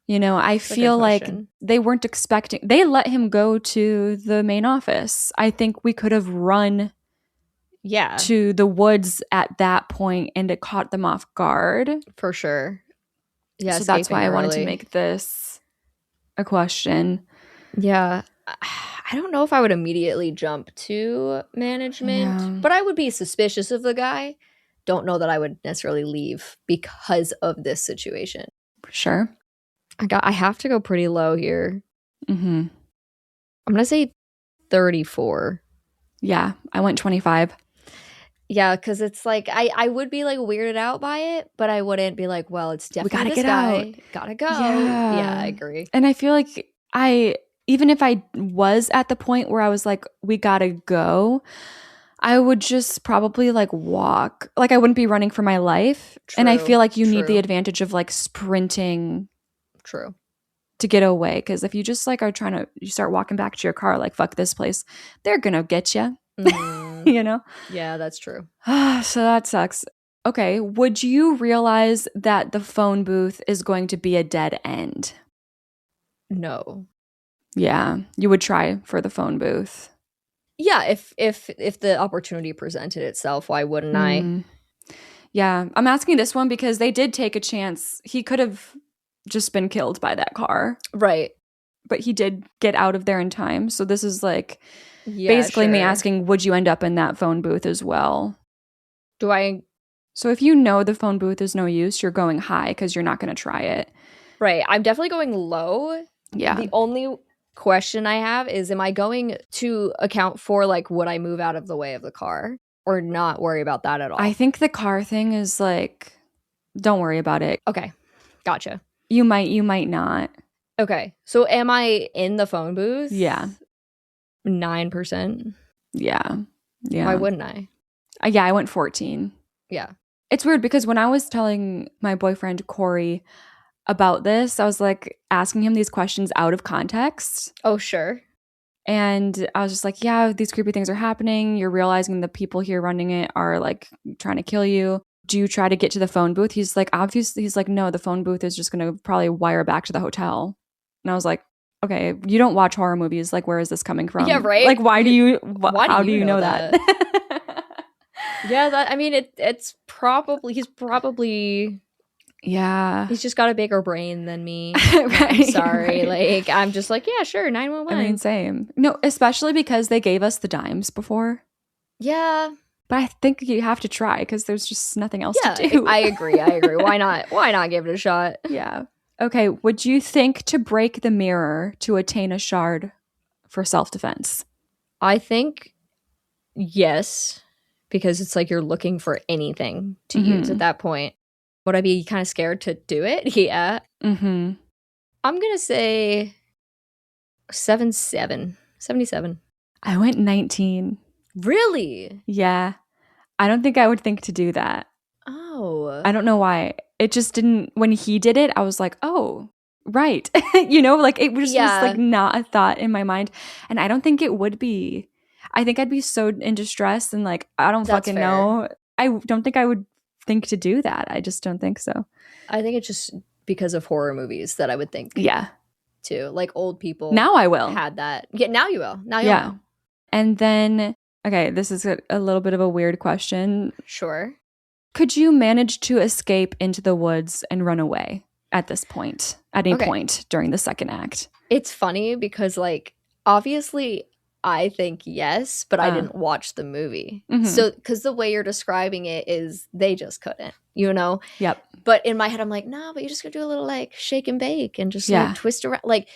I feel like they weren't expecting. They let him go to the main office. I think we could have run to the woods at that point, and it caught them off guard. For sure. Yeah. So that's why I wanted to make this a question. Yeah. I don't know if I would immediately jump to management, but I would be suspicious of the guy. Don't know that I would necessarily leave because of this situation. Sure. I have to go pretty low here. Mm-hmm. I'm going to say 34. Yeah, I went 25. Yeah, because it's like I would be like weirded out by it, but I wouldn't be like, well, it's We definitely gotta this get guy. out. Gotta go. Yeah, I agree. And I feel like even if I was at the point where I was like, we gotta go, I would just probably like walk. Like I wouldn't be running for my life. And I feel like you need the advantage of like sprinting. True. To get away. Because if you just like are trying to, you start walking back to your car, like, fuck this place, they're gonna get you. You know? Yeah, that's true. So that sucks. Okay. Would you realize that the phone booth is going to be a dead end? No. Yeah. You would try for the phone booth. Yeah, if the opportunity presented itself, why wouldn't I? Yeah. I'm asking this one because they did take a chance. He could have just been killed by that car. Right. But he did get out of there in time. So this is like basically me asking, would you end up in that phone booth as well? So if you know the phone booth is no use, you're going high because you're not going to try it. Right. I'm definitely going low. Yeah. The only question I have is, am I going to account for like, would I move out of the way of the car or not worry about that at all? I think the car thing is like, don't worry about it. Okay. Gotcha. You might not. Okay. So am I in the phone booth? Yeah. 9%? Yeah. Yeah. Why wouldn't I? Yeah, I went 14. Yeah. It's weird because when I was telling my boyfriend, Corey, about this, I was like asking him these questions out of context. Oh, sure. And I was just like, yeah, these creepy things are happening. You're realizing the people here running it are like trying to kill you. Do you try to get to the phone booth? He's like, obviously, he's like, no, the phone booth is just going to probably wire back to the hotel. And I was like, okay, you don't watch horror movies. Like, where is this coming from? Yeah, right. Like, how do you know that? Yeah, I mean, it's probably, he's probably, yeah, he's just got a bigger brain than me. Right, I'm sorry. Right. Like, I'm just like, yeah, sure, 911. I mean, same. No, especially because they gave us the dimes before. Yeah. But I think you have to try because there's just nothing else to do. I agree. Why not? Why not give it a shot? Yeah. Okay. Would you think to break the mirror to attain a shard for self-defense? I think yes, because it's like you're looking for anything to use at that point. Would I be kind of scared to do it? Yeah. I'm going to say 77. I went 19. Really? Yeah. I don't think I would think to do that. Oh. I don't know why. It just didn't, when he did it, I was like, oh, right. You know, like it just was like not a thought in my mind. And I don't think it would be. I think I'd be so in distress and like, I don't fucking know. I don't think I would think to do that. I just don't think so. I think it's just because of horror movies that I would think. Yeah. Too. Like old people. Now I will. Had that. Yeah, now you will. Now you'll know. And then, okay, this is a little bit of a weird question. Sure. Could you manage to escape into the woods and run away at this point, at any point during the second act? It's funny because, like, obviously I think yes, but I didn't watch the movie. So, because the way you're describing it is they just couldn't, you know? Yep. But in my head, I'm like, no, but you just gotta do a little, like, shake and bake and just, like, twist around. Like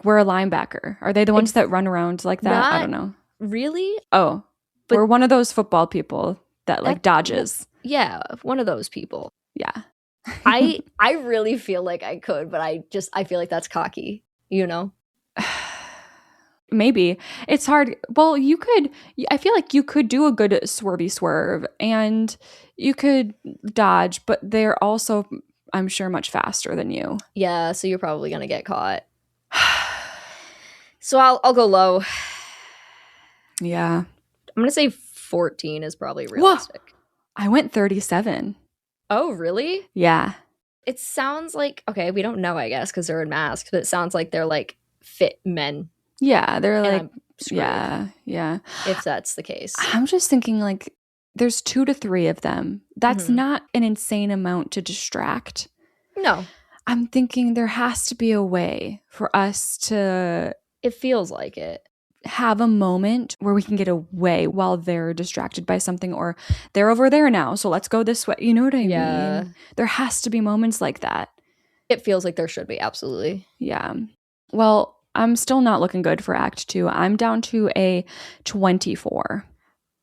we're a linebacker. Are they the ones that run around like that? I don't know. Really? Oh, but we're one of those football people that like dodges. Yeah, one of those people. Yeah. I really feel like I could, but I feel like that's cocky, you know? Maybe. It's hard. Well, I feel like you could do a good swervy swerve and you could dodge, but they're also, I'm sure, much faster than you. Yeah, so you're probably going to get caught. So I'll go low. Yeah. I'm going to say 14 is probably realistic. Whoa. I went 37. Oh, really? Yeah. It sounds like, okay, we don't know, I guess, because they're in masks, but it sounds like they're like fit men. Yeah, they're like, yeah. If that's the case. I'm just thinking like there's 2 to 3 of them. That's not an insane amount to distract. No. I'm thinking there has to be a way for us to... It feels like it. Have a moment where we can get away while they're distracted by something, or they're over there now, so let's go this way. You know what I mean? There has to be moments like that. It feels like there should be, absolutely. Yeah. Well, I'm still not looking good for Act 2. I'm down to a 24.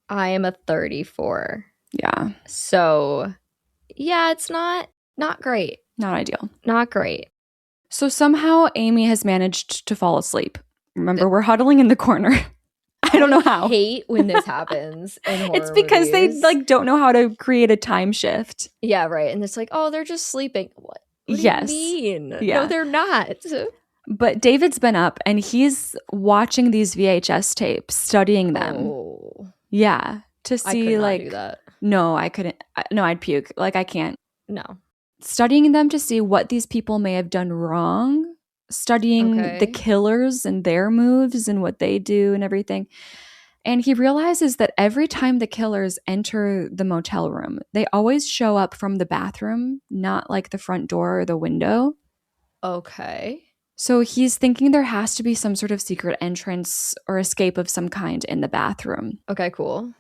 I am a 34. Yeah. So, yeah, it's not great. Not ideal. Not great. So somehow Amy has managed to fall asleep. Remember, we're huddling in the corner. I don't know how. I hate when this happens in horror It's because movies. they don't know how to create a time shift. Yeah, right. And it's like, oh, they're just sleeping. What do Yes. you mean? Yeah. No, they're not. But David's been up and he's watching these VHS tapes, studying them. Oh. Yeah. To see, I could not like, do that. No, I couldn't. No, I'd puke. Like, I can't. No. Studying them to see what these people may have done wrong. Studying the killers and their moves and what they do and everything. And he realizes that every time the killers enter the motel room, they always show up from the bathroom, not like the front door or the window. Okay. So he's thinking there has to be some sort of secret entrance or escape of some kind in the bathroom. Okay, cool.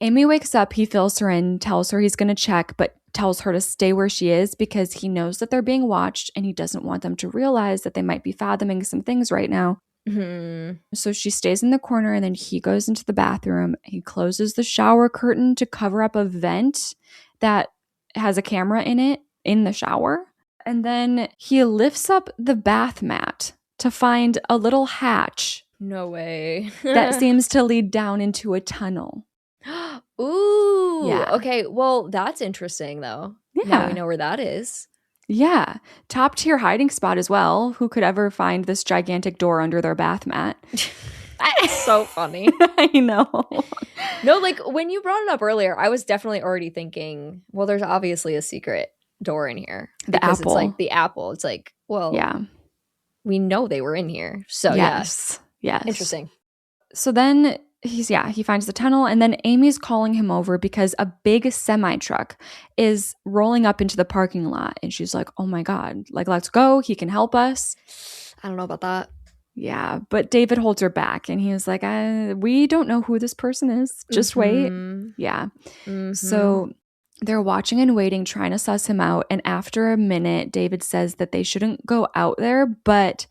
Amy wakes up, he fills her in, tells her he's going to check, but tells her to stay where she is because he knows that they're being watched and he doesn't want them to realize that they might be fathoming some things right now. Mm-hmm. So she stays in the corner and then he goes into the bathroom. He closes the shower curtain to cover up a vent that has a camera in it in the shower. And then he lifts up the bath mat to find a little hatch. No way. That seems to lead down into a tunnel. Ooh. Yeah. Okay. Well, that's interesting, though. Yeah. Now we know where that is. Yeah. Top tier hiding spot as well. Who could ever find this gigantic door under their bath mat? That's so funny. I know. No, like when you brought it up earlier, I was definitely already thinking, well, there's obviously a secret door in here. The because apple. It's like the apple. It's like, well, yeah, we know they were in here. So yes. Interesting. So then he finds the tunnel and then Amy's calling him over because a big semi truck is rolling up into the parking lot and she's like, oh my God, like, let's go. He can help us. I don't know about that. Yeah, but David holds her back and he was like, we don't know who this person is. Just wait. Yeah. Mm-hmm. So they're watching and waiting, trying to suss him out. And after a minute, David says that they shouldn't go out there, but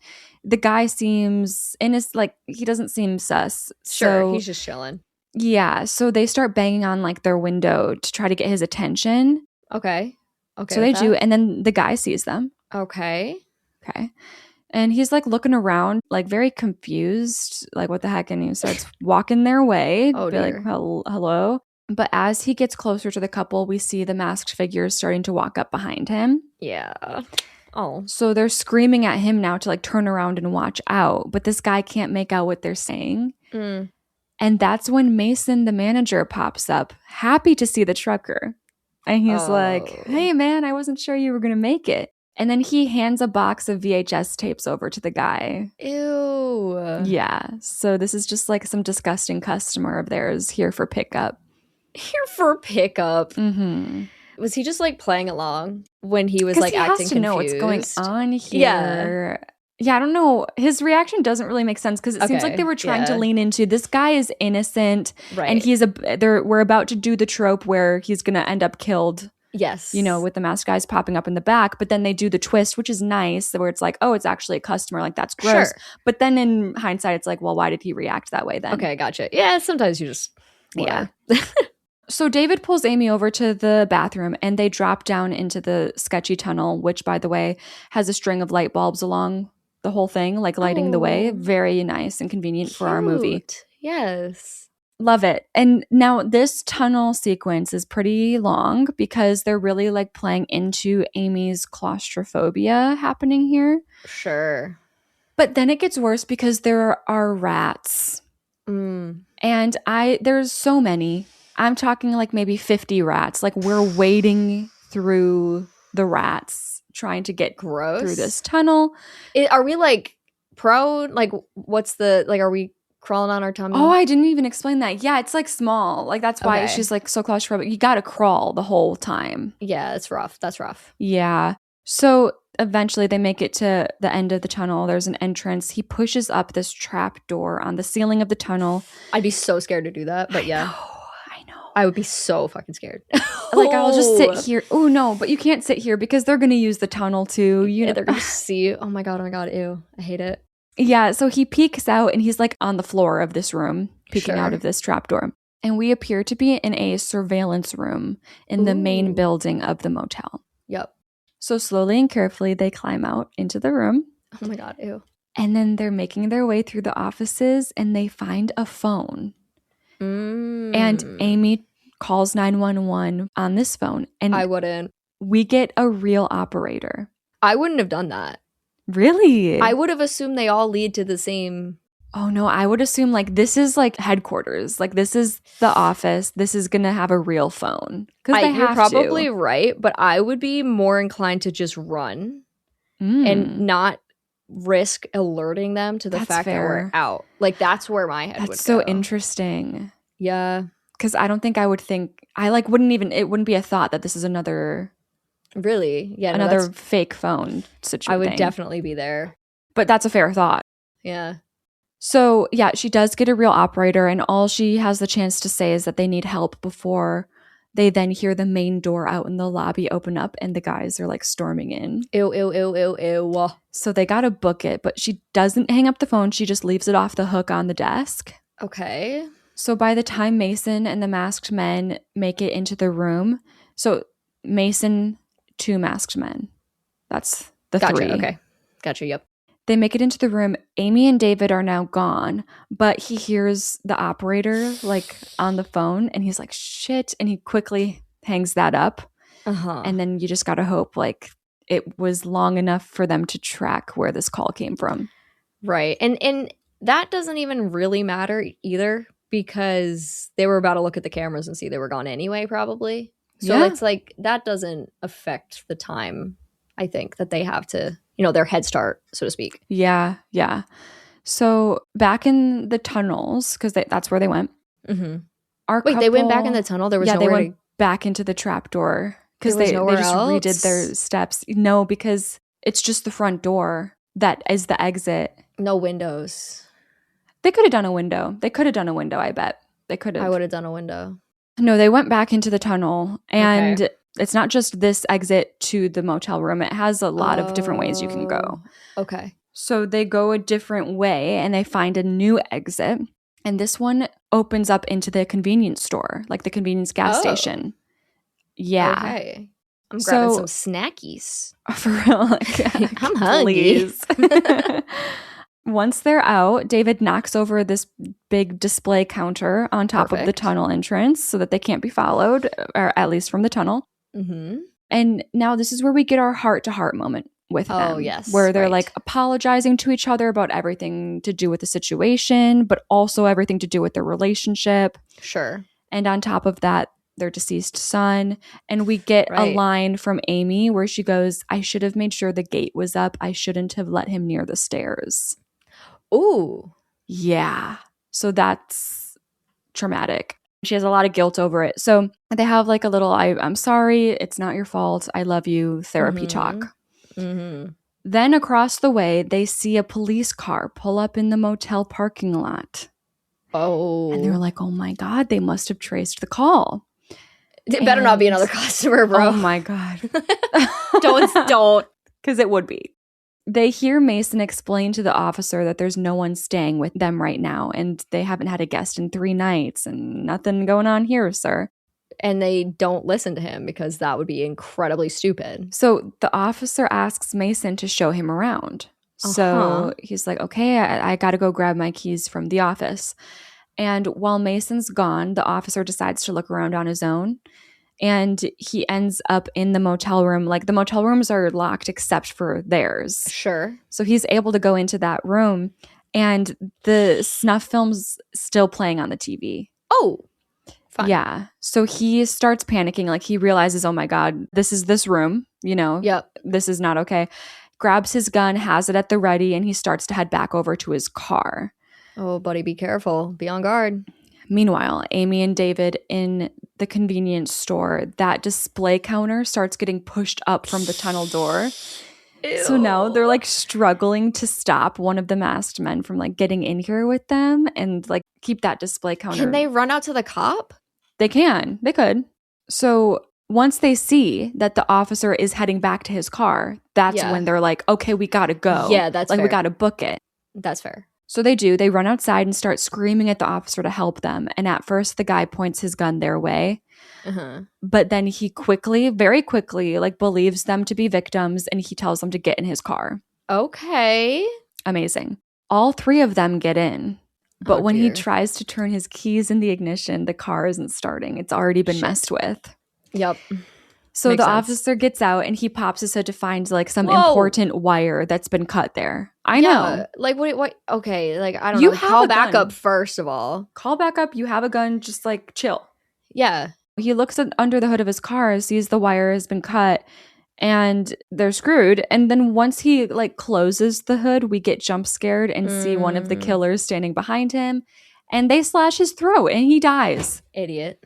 the guy seems innocent, like he doesn't seem sus. Sure, so, he's just chilling. Yeah, so they start banging on like their window to try to get his attention. Okay. So they do, and then the guy sees them. Okay. And he's like looking around, like very confused, like what the heck? And he starts walking their way. Oh, be like, hello. But as he gets closer to the couple, we see the masked figures starting to walk up behind him. Yeah. Oh. So they're screaming at him now to like turn around and watch out. But this guy can't make out what they're saying. Mm. And that's when Mason, the manager, pops up, happy to see the trucker. And he's like, hey, man, I wasn't sure you were going to make it. And then he hands a box of VHS tapes over to the guy. Ew. Yeah. So this is just like some disgusting customer of theirs here for pickup. Here for pickup. Mm-hmm. Was he just like playing along when he was like he acting has to confused? know what's going on here. Yeah, I don't know. His reaction doesn't really make sense because it seems like they were trying to lean into this guy is innocent, right? And we're about to do the trope where he's gonna end up killed. Yes. You know, with the masked guys popping up in the back, but then they do the twist, which is nice, where it's like, oh, it's actually a customer. Like, that's gross. Sure. But then in hindsight, it's like, well, why did he react that way then? Okay, gotcha. Yeah, sometimes you just, yeah. So David pulls Amy over to the bathroom and they drop down into the sketchy tunnel, which, by the way, has a string of light bulbs along the whole thing, like lighting the way. Very nice and convenient for our movie. Yes. Love it. And now this tunnel sequence is pretty long because they're really like playing into Amy's claustrophobia happening here. Sure. But then it gets worse because there are rats. And there's so many. I'm talking like maybe 50 rats. Like we're wading through the rats trying to get through this tunnel. Are we like prone? Like what's the, like, are we crawling on our tummy? Oh, I didn't even explain that. Yeah, it's like small. Like that's why she's like so claustrophobic. You got to crawl the whole time. Yeah, it's rough. That's rough. Yeah. So eventually they make it to the end of the tunnel. There's an entrance. He pushes up this trap door on the ceiling of the tunnel. I'd be so scared to do that, but yeah. I know. I would be so fucking scared. Like I'll just sit here. Oh no, but you can't sit here because they're going to use the tunnel too. You know, they're going to see. Oh my God. Ew. I hate it. Yeah, so he peeks out and he's like on the floor of this room, peeking out of this trapdoor. And we appear to be in a surveillance room in the main building of the motel. Yep. So slowly and carefully, they climb out into the room. Oh my God, ew. And then they're making their way through the offices and they find a phone. And Amy calls 911 on this phone. And I wouldn't. We get a real operator. I wouldn't have done that. Really? I would have assumed they all lead to the same. Oh no, I would assume like this is like headquarters. Like this is the office. This is going to have a real phone. You're probably right, but I would be more inclined to just run and not risk alerting them to the fact that we're out. Like that's where my head would go. That's so interesting. Yeah. Because I don't think I would think, it wouldn't be a thought that this is another. Really? Yeah. Another fake phone situation. I would definitely be there. But that's a fair thought. Yeah. So, yeah, she does get a real operator, and all she has the chance to say is that they need help before they then hear the main door out in the lobby open up, and the guys are, like, storming in. Ew, ew, ew, ew, ew. So they gotta book it, but she doesn't hang up the phone. She just leaves it off the hook on the desk. Okay. So by the time Mason and the masked men make it into the room, so Mason, 2 masked men. That's the Gotcha, 3. Okay. Gotcha, yep. They make it into the room. Amy and David are now gone, but he hears the operator like on the phone and he's like, shit. And he quickly hangs that up. And then you just got to hope like it was long enough for them to track where this call came from. Right. And that doesn't even really matter either because they were about to look at the cameras and see they were gone anyway, probably. So it's like that doesn't affect the time, I think, that they have to, their head start, so to speak. Yeah, yeah. So back in the tunnels, because that's where they went. Wait, they went back in the tunnel? There was nowhere they went back into the trapdoor because they just redid their steps. No, because it's just the front door that is the exit. No windows. They could have done a window. I bet. They could have. I would have done a window. No, they went back into the tunnel, and it's not just this exit to the motel room. It has a lot of different ways you can go. Okay. So they go a different way, and they find a new exit, and this one opens up into the convenience store, like the convenience gas station. Yeah. Okay. I'm grabbing some snackies. For real. Like, I'm hungry. Once they're out, David knocks over this big display counter on top of the tunnel entrance so that they can't be followed, or at least from the tunnel. And now this is where we get our heart-to-heart moment with them. Yes. Where they're like apologizing to each other about everything to do with the situation, but also everything to do with their relationship. Sure. And on top of that, their deceased son. And we get a line from Amy where she goes, I should have made sure the gate was up. I shouldn't have let him near the stairs. Ooh. Yeah. So that's traumatic. She has a lot of guilt over it. So they have like a little, I'm sorry, it's not your fault, I love you, therapy talk. Then across the way, they see a police car pull up in the motel parking lot. Oh. And they're like, oh my God, they must have traced the call. It better not be another customer, bro. Oh my God. Don't. Because it would be. They hear Mason explain to the officer that there's no one staying with them right now, and they haven't had a guest in 3 nights, and nothing going on here, sir. And they don't listen to him because that would be incredibly stupid. So the officer asks Mason to show him around. So he's like, okay, I got to go grab my keys from the office. And while Mason's gone, the officer decides to look around on his own. And he ends up in the motel room. Like the motel rooms are locked except for theirs. Sure. So he's able to go into that room. And the snuff film's still playing on the TV. Oh, fun. Yeah. So he starts panicking. Like he realizes, oh my God, this is this room. Yep. This is not okay. Grabs his gun, has it at the ready, and he starts to head back over to his car. Oh, buddy, be careful. Be on guard. Meanwhile, Amy and David in the convenience store, that display counter starts getting pushed up from the tunnel door. Ew. So now they're like struggling to stop one of the masked men from like getting in here with them and like keep that display counter. Can they run out to the cop? They can. They could. So once they see that the officer is heading back to his car, that's when they're like, okay, we gotta go. Yeah, that's like fair. we gotta book it. That's fair. So they do. They run outside and start screaming at the officer to help them. And at first, the guy points his gun their way. But then he very quickly, like, believes them to be victims, and he tells them to get in his car. Okay. Amazing. All 3 of them get in. But when he tries to turn his keys in the ignition, the car isn't starting. It's already been messed with. Yep. So Makes the sense. officer gets out and he pops his hood to find like some important wire that's been cut there. I know. Like what? Okay. Like, I don't know. Call back up first of all. Call back up. You have a gun. Just like chill. Yeah. He looks under the hood of his car, sees the wire has been cut, and they're screwed. And then once he like closes the hood, we get jump scared and see one of the killers standing behind him, and they slash his throat and he dies. Idiot.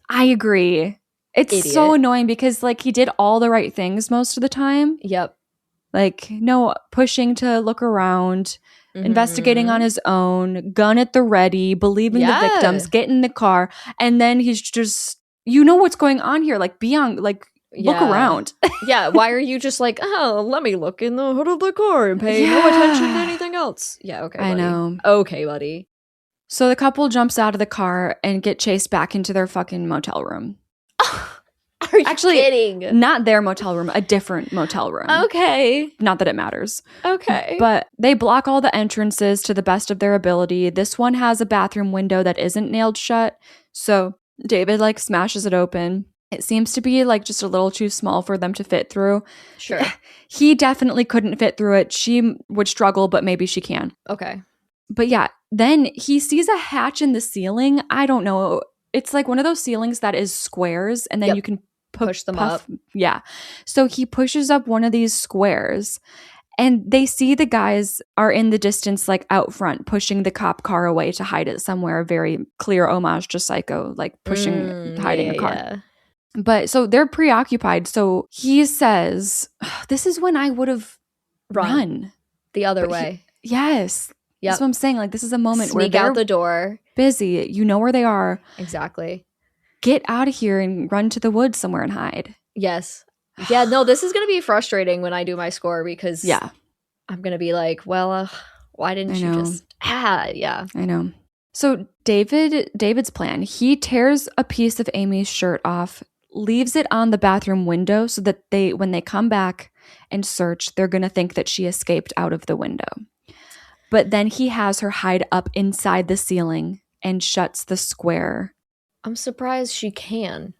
I agree. It's so annoying because like he did all the right things most of the time. Yep. Like no pushing to look around, investigating on his own, gun at the ready, believing the victims, get in the car, and then he's just, you know what's going on here. Like look around. Yeah. Why are you just like, oh, let me look in the hood of the car and pay no attention to anything else? Yeah. Okay. Buddy. I know. Okay, buddy. So the couple jumps out of the car and get chased back into their fucking motel room. Are you kidding? Not their motel room, a different motel room. Okay. Not that it matters. Okay. But they block all the entrances to the best of their ability. This one has a bathroom window that isn't nailed shut. So David like smashes it open. It seems to be like just a little too small for them to fit through. Sure. He definitely couldn't fit through it. She would struggle, but maybe she can. Okay. But yeah, then he sees a hatch in the ceiling. I don't know. It's like one of those ceilings that is squares, and then you can push them up. Yeah. So he pushes up one of these squares, and they see the guys are in the distance, like out front, pushing the cop car away to hide it somewhere. A very clear homage to Psycho, like pushing, hiding a car. Yeah. But so they're preoccupied. So he says, this is when I would have run the other way. Yes. Yep. That's what I'm saying. Like, this is a moment where they're out the door. Busy. You know where they are. Exactly. Get out of here and run to the woods somewhere and hide. Yes. Yeah, no, this is going to be frustrating when I do my score because I'm going to be like, well, why didn't you just... yeah. I know. So David's plan, he tears a piece of Amy's shirt off, leaves it on the bathroom window so that when they come back and search, they're going to think that she escaped out of the window. But then he has her hide up inside the ceiling and shuts the square. I'm surprised she can.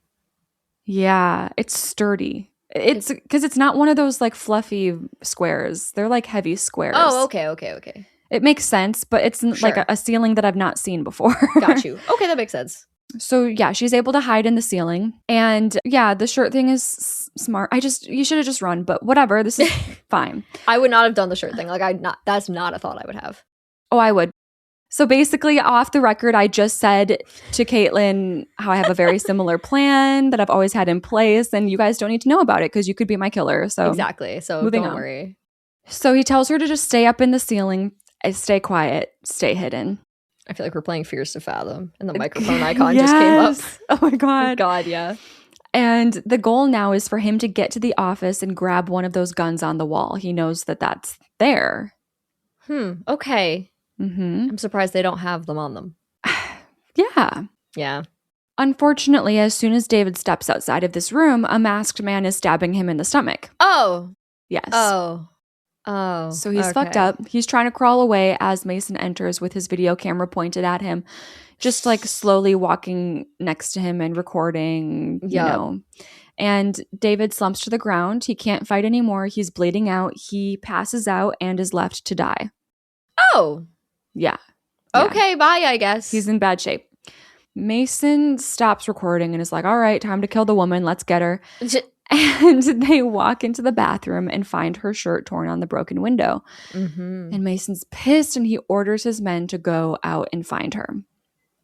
Yeah, it's sturdy. It's because it's not one of those like fluffy squares. They're like heavy squares. Oh, okay. It makes sense, but it's like a ceiling that I've not seen before. Got you. Okay, that makes sense. So yeah, she's able to hide in the ceiling. And yeah, the shirt thing is smart. You should have just run, but whatever. This is fine. I would not have done the shirt thing. That's not a thought I would have. Oh, I would. So basically, off the record, I just said to Caitlin how I have a very similar plan that I've always had in place, and you guys don't need to know about it because you could be my killer. So exactly. So don't worry. So he tells her to just stay up in the ceiling, stay quiet, stay hidden. I feel like we're playing Fears to Fathom, and the microphone icon just came up. Oh my God. Oh God, yeah. And the goal now is for him to get to the office and grab one of those guns on the wall. He knows that that's there. Okay. Mm-hmm. I'm surprised they don't have them on them. Yeah. Unfortunately, as soon as David steps outside of this room, a masked man is stabbing him in the stomach. Oh. Yes. Oh. So he's fucked up. He's trying to crawl away as Mason enters with his video camera pointed at him, just like slowly walking next to him and recording, you know. And David slumps to the ground. He can't fight anymore. He's bleeding out. He passes out and is left to die. Oh. Yeah. Okay, bye, I guess. He's in bad shape. Mason stops recording and is like, all right, time to kill the woman. Let's get her. And they walk into the bathroom and find her shirt torn on the broken window. Mm-hmm. And Mason's pissed and he orders his men to go out and find her.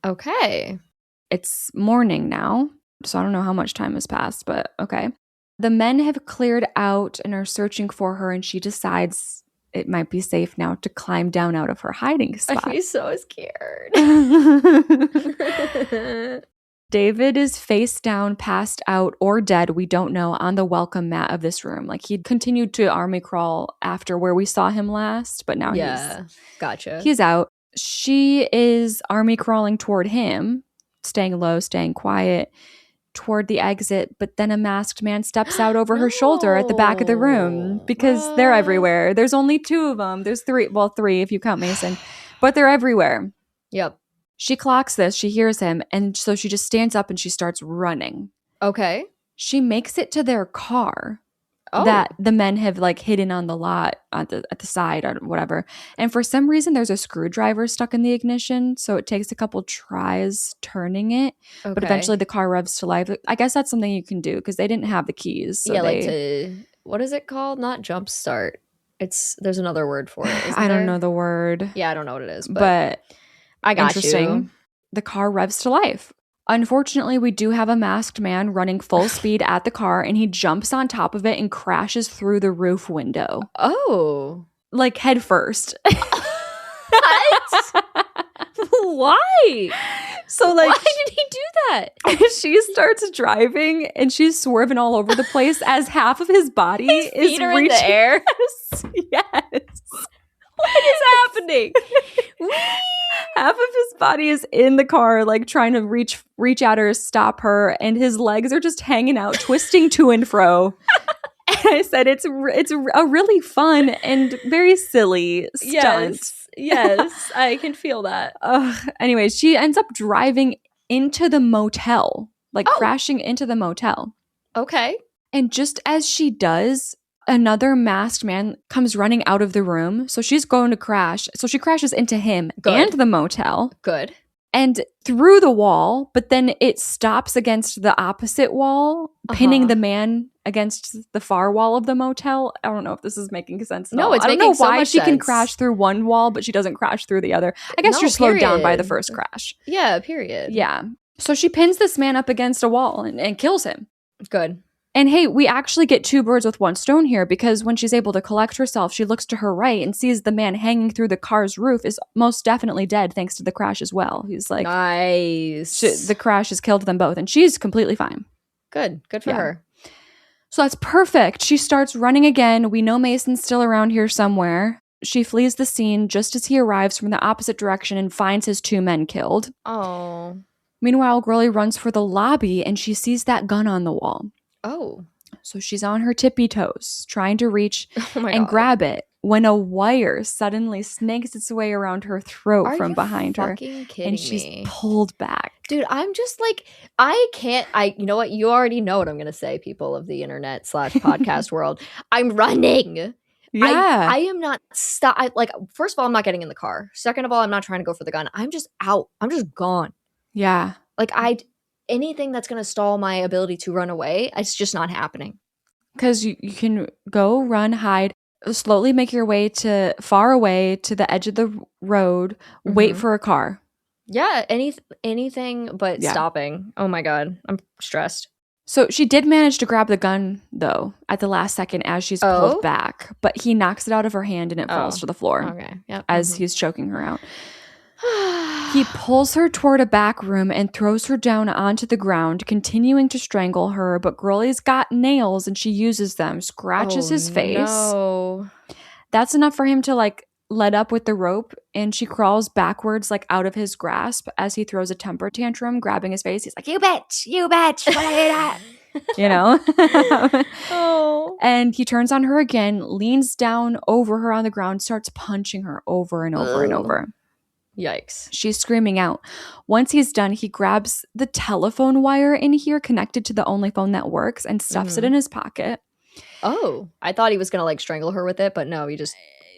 Okay. It's morning now, so I don't know how much time has passed, but okay. The men have cleared out and are searching for her, and she decides it might be safe now to climb down out of her hiding spot. I'm so scared. David is face down, passed out, or dead, we don't know, on the welcome mat of this room. Like, he'd continued to army crawl after where we saw him last, but now he's out. She is army crawling toward him, staying low, staying quiet, toward the exit, but then a masked man steps out over her shoulder at the back of the room, because they're everywhere. There's only 2 of them. There's 3, well, 3 if you count Mason, but they're everywhere. Yep. She clocks this, she hears him, and so she just stands up and she starts running. Okay. She makes it to their car that the men have like hidden on the lot at the side or whatever. And for some reason, there's a screwdriver stuck in the ignition, so it takes a couple tries turning it. Okay. But eventually the car revs to life. I guess that's something you can do because they didn't have the keys. So what is it called? Not jump start. There's another word for it. I don't know the word. Yeah, I don't know what it is, but I got interesting. You. The car revs to life. Unfortunately, we do have a masked man running full speed at the car, and he jumps on top of it and crashes through the roof window. Oh. Like head first. What? Why? So like, why did he do that? She starts driving and she's swerving all over the place as half of his body is reaching in the air. Yes. What is happening? Half of his body is in the car, like trying to reach at her, stop her, and his legs are just hanging out, twisting to and fro. And I said, it's a really fun and very silly stunt. Yes, I can feel that. Anyways, she ends up driving into the motel, like crashing into the motel. Okay. And just as she does, another masked man comes running out of the room. So she's going to crash. So she crashes into him and the motel. Good. And through the wall, but then it stops against the opposite wall, pinning the man against the far wall of the motel. I don't know if this is making sense at all. It's I don't know so why much she sense. can crash through one wall, but she doesn't crash through the other. I guess you're slowed down by the first crash. Yeah, period. Yeah. So she pins this man up against a wall and kills him. Good. And hey, we actually get 2 birds with 1 stone here, because when she's able to collect herself, she looks to her right and sees the man hanging through the car's roof is most definitely dead thanks to the crash as well. He's like, nice. The crash has killed them both, and she's completely fine. Good for her. So that's perfect. She starts running again. We know Mason's still around here somewhere. She flees the scene just as he arrives from the opposite direction and finds his 2 men killed. Oh. Meanwhile, Gurley runs for the lobby and she sees that gun on the wall. Oh. So she's on her tippy toes, trying to reach and grab it, when a wire suddenly snakes its way around her throat from behind her. And she's pulled back. Dude, I'm just like, you know what? You already know what I'm going to say, people of the internet / podcast world. I'm running. Yeah. I am not first of all, I'm not getting in the car. Second of all, I'm not trying to go for the gun. I'm just out. I'm just gone. Yeah. Like, anything that's going to stall my ability to run away, it's just not happening. Because you can go, run, hide, slowly make your way far away to the edge of the road, wait for a car. Yeah, anything but stopping. Oh my God, I'm stressed. So she did manage to grab the gun, though, at the last second as she's pulled back. But he knocks it out of her hand and it falls to the floor. Okay, yep. As he's choking her out. He pulls her toward a back room and throws her down onto the ground, continuing to strangle her, but Gurley's got nails and she uses them, scratches his face. No. That's enough for him to let up with the rope, and she crawls backwards out of his grasp as he throws a temper tantrum, grabbing his face. He's like, you bitch, what are you know? Oh. And he turns on her again, leans down over her on the ground, starts punching her over and over and over. Yikes. She's screaming out. Once he's done, he grabs the telephone wire in here connected to the only phone that works and stuffs it in his pocket. Oh, I thought he was going to strangle her with it, but no, he just...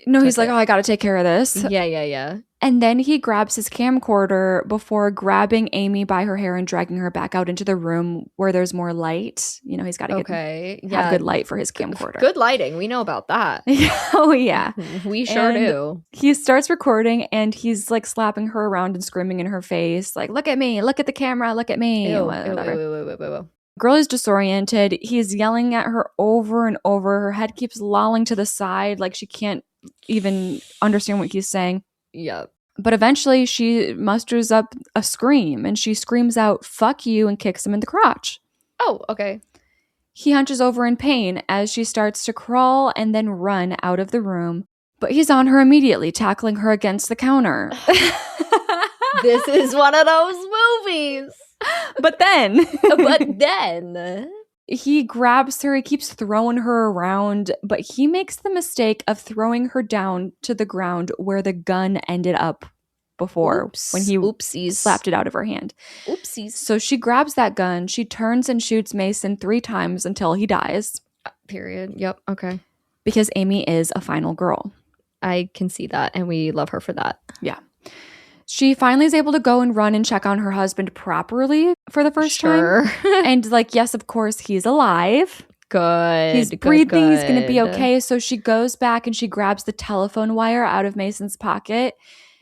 No, he's like, I got to take care of this. Yeah. And then he grabs his camcorder before grabbing Amy by her hair and dragging her back out into the room where there's more light. You know, he's got to have good light for his camcorder. Good lighting. We know about that. Oh, yeah. We sure do. He starts recording and he's slapping her around and screaming in her face. Like, look at me. Look at the camera. Look at me. Ew. Girl is disoriented. He's yelling at her over and over. Her head keeps lolling to the side like she can't even understand what he's saying. Yep. But eventually she musters up a scream and she screams out, "Fuck you," and kicks him in the crotch. Oh, okay. He hunches over in pain as she starts to crawl and then run out of the room. But he's on her immediately, tackling her against the counter. This is one of those movies. But then he grabs her, he keeps throwing her around, but he makes the mistake of throwing her down to the ground where the gun ended up before. When he slapped it out of her hand. Oopsies. So she grabs that gun, she turns and shoots Mason 3 times until he dies. Period. Yep. Okay. Because Amy is a final girl. I can see that, and we love her for that. Yeah. She finally is able to go and run and check on her husband properly for the first time. And like, yes, of course, he's alive. Good. He's breathing. He's going to be okay. So she goes back and she grabs the telephone wire out of Mason's pocket,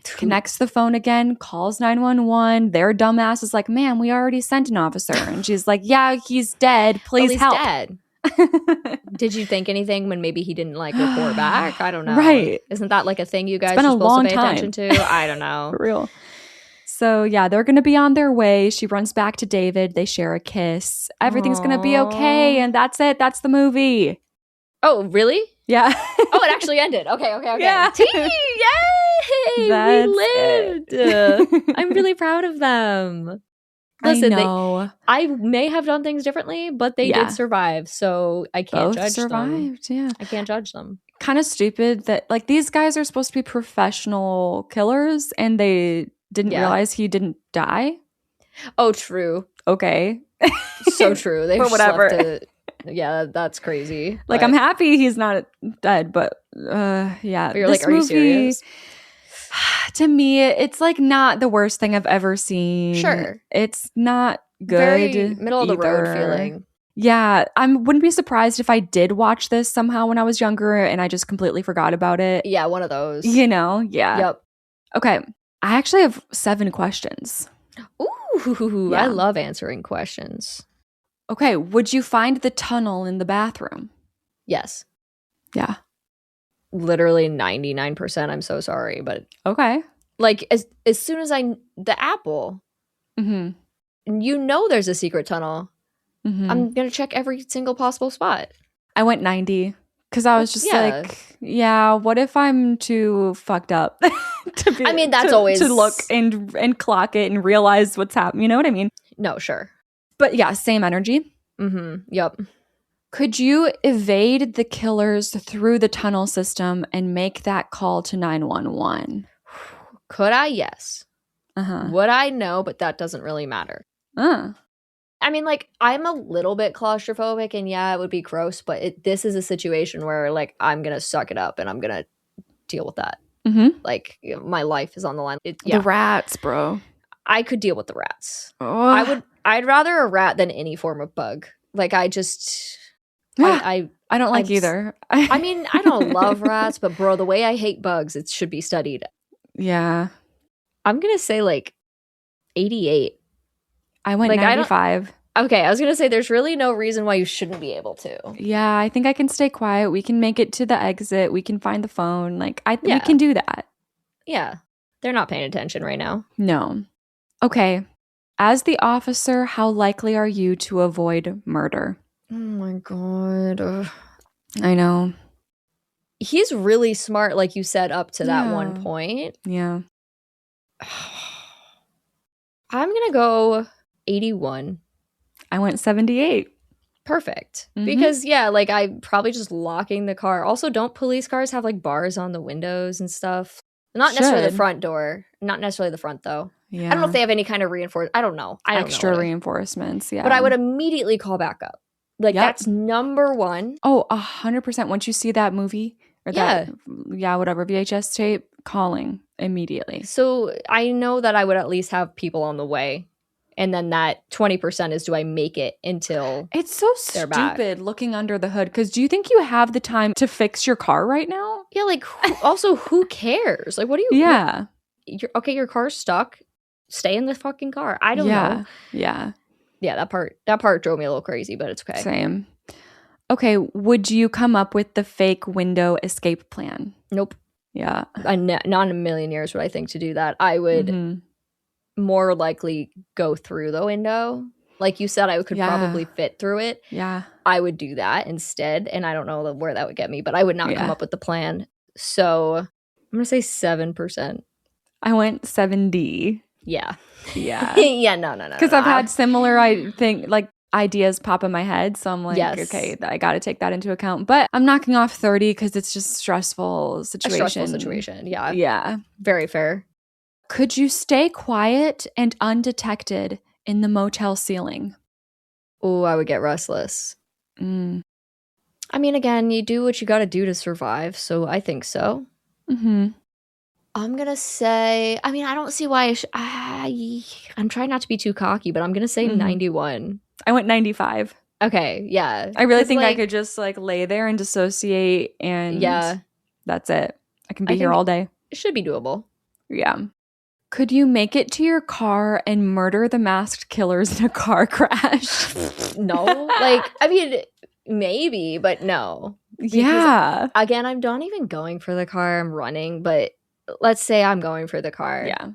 connects the phone again, calls 911. Their dumbass is like, "Ma'am, we already sent an officer." And she's like, "Yeah, he's dead. Please help." Dead. Did you think anything when maybe he didn't like report back? I don't know. Right. Isn't that like a thing you guys are supposed to pay attention to? I don't know. For real. So yeah, they're going to be on their way. She runs back to David. They share a kiss. Everything's going to be okay. And that's it. That's the movie. Oh, really? Yeah. Oh, it actually ended. Okay. Yeah. Yay! That's we lived. I'm really proud of them. Listen, I know. I may have done things differently, but they did survive, so I can't judge them. Yeah. I can't judge them. Kind of stupid that like these guys are supposed to be professional killers and they didn't realize he didn't die. Oh, true. Okay. So true. They but whatever. Yeah, that's crazy. Like, I'm happy he's not dead, but yeah. But you're like, are you serious? To me, it's like not the worst thing I've ever seen. Sure. It's not good. Very middle of the road feeling. Yeah. I wouldn't be surprised if I did watch this somehow when I was younger and I just completely forgot about it. Yeah, one of those. You know? Yeah. Yep. Okay. I actually have 7 questions. Ooh, yeah. I love answering questions. Okay. Would you find the tunnel in the bathroom? Yes. Yeah. Literally 99%. I'm so sorry, but okay. Like as soon as the apple, you know there's a secret tunnel. I'm gonna check every single possible spot. I went 90 because I was just like, yeah. What if I'm too fucked up? That's always to look and clock it and realize what's happening. You know what I mean? No, sure. But yeah, same energy. Yep. Could you evade the killers through the tunnel system and make that call to 911? Could I? Yes. Would I? No, but that doesn't really matter. I mean, like, I'm a little bit claustrophobic, and yeah, it would be gross, but this is a situation where, like, I'm going to suck it up, and I'm going to deal with that. Like, my life is on the line. The rats, bro. I could deal with the rats. I'd rather a rat than any form of bug. Like, I just... I don't like either. I mean, I don't love rats, but bro, the way I hate bugs, it should be studied. Yeah. I'm going to say like 88. I went like 95. Okay, I was going to say there's really no reason why you shouldn't be able to. Yeah, I think I can stay quiet. We can make it to the exit. We can find the phone. Like, we can do that. Yeah. They're not paying attention right now. No. Okay. As the officer, how likely are you to avoid murder? Oh my God. Ugh. I know. He's really smart, like you said, up to that one point. Yeah. I'm going to go 81. I went 78. Perfect. Because, like, I'm probably just locking the car. Also, don't police cars have, like, bars on the windows and stuff? Not necessarily the front door. Not necessarily the front, though. Yeah. I don't know if they have any kind of reinforcement. I don't know. Extra reinforcements, yeah. But I would immediately call back up. Like, that's number one. Oh, 100%. Once you see that movie or whatever, VHS tape, calling immediately. So I know that I would at least have people on the way. And then that 20% is, do I make it until it's so stupid back? Looking under the hood. Because do you think you have the time to fix your car right now? Yeah, like, also, who cares? Like, what do you... Yeah. Your car's stuck. Stay in the fucking car. I don't know. Yeah. Yeah, that part drove me a little crazy, but it's okay. Same. Okay, would you come up with the fake window escape plan? Nope. Yeah. Not in a million years would I think to do that. I would more likely go through the window. Like you said, I could probably fit through it. Yeah. I would do that instead. And I don't know where that would get me, but I would not come up with the plan. So I'm going to say 7%. I went 70. Yeah. Yeah. Yeah, no. Because I've had similar, I think, like, ideas pop in my head. So I'm like, okay, I got to take that into account. But I'm knocking off 30 because it's just stressful situation. A stressful situation. Yeah. Yeah. Very fair. Could you stay quiet and undetected in the motel ceiling? Oh, I would get restless. I mean, again, you do what you got to do to survive. So I think so. I'm going to say, I mean, I don't see why I'm trying not to be too cocky, but I'm going to say 91. I went 95. Okay, yeah. I really think I could just like lay there and dissociate and that's it. I can be here all day. It should be doable. Yeah. Could you make it to your car and murder the masked killers in a car crash? No. Like, I mean, maybe, but no. Because, again, I'm not even going for the car. I'm running, but let's say I'm going for the car. Yeah.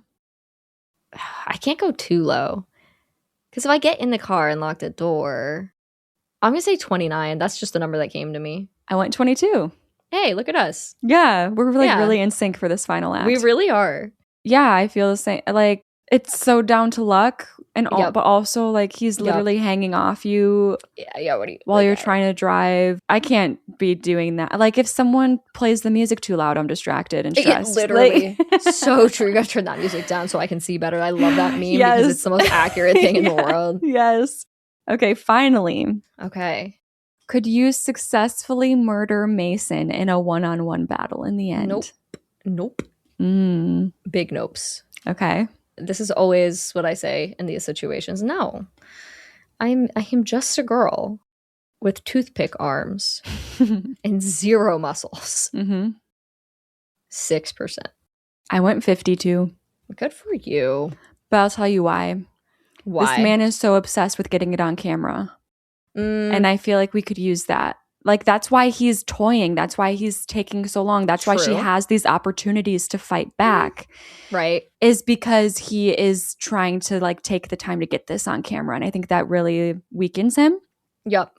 I can't go too low. Because if I get in the car and lock the door, I'm going to say 29. That's just the number that came to me. I went 22. Hey, look at us. Yeah. We're like really in sync for this final act. We really are. Yeah, I feel the same. Like, it's so down to luck. And but also, like, he's literally hanging off you while you're trying to drive. I can't be doing that. Like, if someone plays the music too loud, I'm distracted and stressed. Yeah, literally. So true. You gotta turn that music down so I can see better. I love that meme because it's the most accurate thing in the world. Yes. Okay, finally. Okay. Could you successfully murder Mason in a one-on-one battle in the end? Nope. Big nopes. Okay. This is always what I say in these situations. No. I am just a girl with toothpick arms and zero muscles. 6%. I went 52. Good for you. But I'll tell you why. Why? This man is so obsessed with getting it on camera. And I feel like we could use that. Like, that's why he's toying. That's why he's taking so long. That's why she has these opportunities to fight back. Right. Is because he is trying to, like, take the time to get this on camera. And I think that really weakens him. Yep.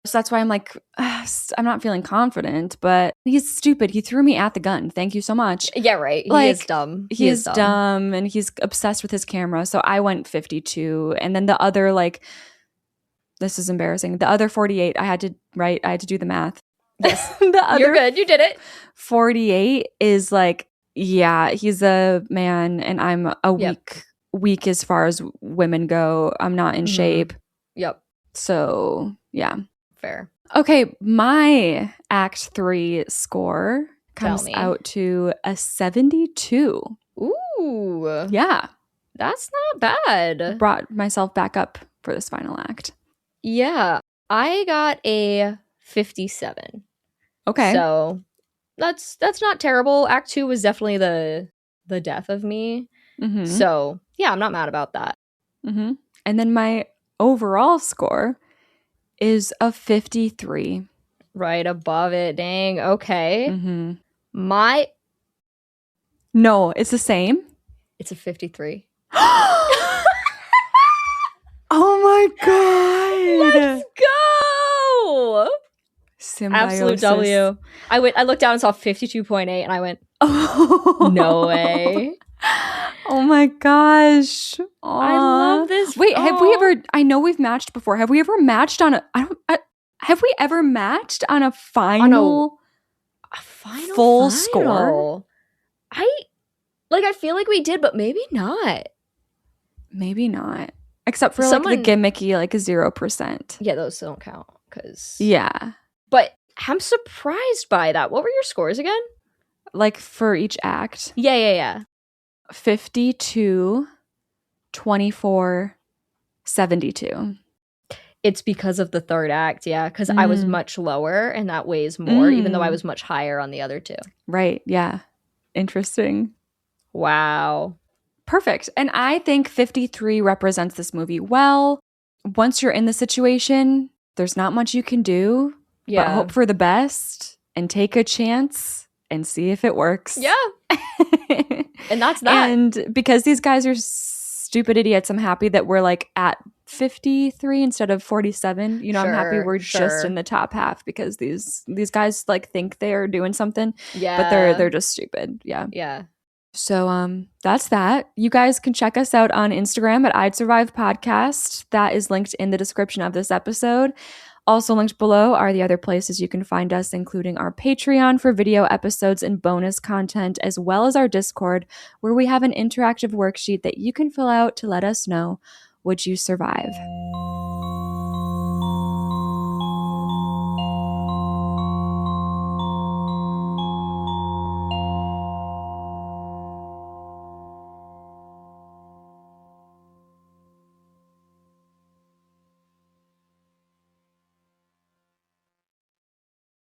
So that's why I'm like, I'm not feeling confident. But he's stupid. He threw me at the gun. Thank you so much. Yeah, right. He is dumb. He is dumb. And he's obsessed with his camera. So I went 52. And then the other, like... This is embarrassing. The other 48, I had to do the math. Yes. You're good. You did it. 48 is like, yeah, he's a man and I'm a weak as far as women go. I'm not in shape. Yep. So, yeah. Fair. Okay, my Act 3 score comes out to a 72. Ooh. Yeah. That's not bad. Brought myself back up for this final act. Yeah, I got a 57. Okay. So that's not terrible. Act 2 was definitely the death of me. So yeah, I'm not mad about that. And then my overall score is a 53. Right above it. Dang. Okay. No, it's the same. It's a 53. Oh my god! Let's go! Symbiosis. Absolute W. I looked down and saw 52.8 and I went, no way. Oh my gosh. Aww. I love this. Wait, have we ever, I know we've matched before. Have we ever matched on have we ever matched on a final full score? I feel like we did, but maybe not. Maybe not. Except for like the gimmicky, like a 0%. Yeah, those don't count. Yeah. But I'm surprised by that. What were your scores again? Like for each act? Yeah. 52, 24, 72. It's because of the third act, yeah. Because I was much lower and that weighs more, even though I was much higher on the other two. Right, yeah. Interesting. Wow. Perfect. And I think 53 represents this movie well. Once you're in the situation, there's not much you can do. Yeah. But hope for the best and take a chance and see if it works. Yeah. And that's that. And because these guys are stupid idiots, I'm happy that we're like at 53 instead of 47. You know, I'm happy we're just in the top half because these guys like think they're doing something. Yeah. But they're just stupid. Yeah. Yeah. So that's that. You guys can check us out on Instagram at I'd Survive Podcast. That is linked in the description of this episode. Also linked below are the other places you can find us, including our Patreon for video episodes and bonus content, as well as our Discord, where we have an interactive worksheet that you can fill out to let us know, would you survive?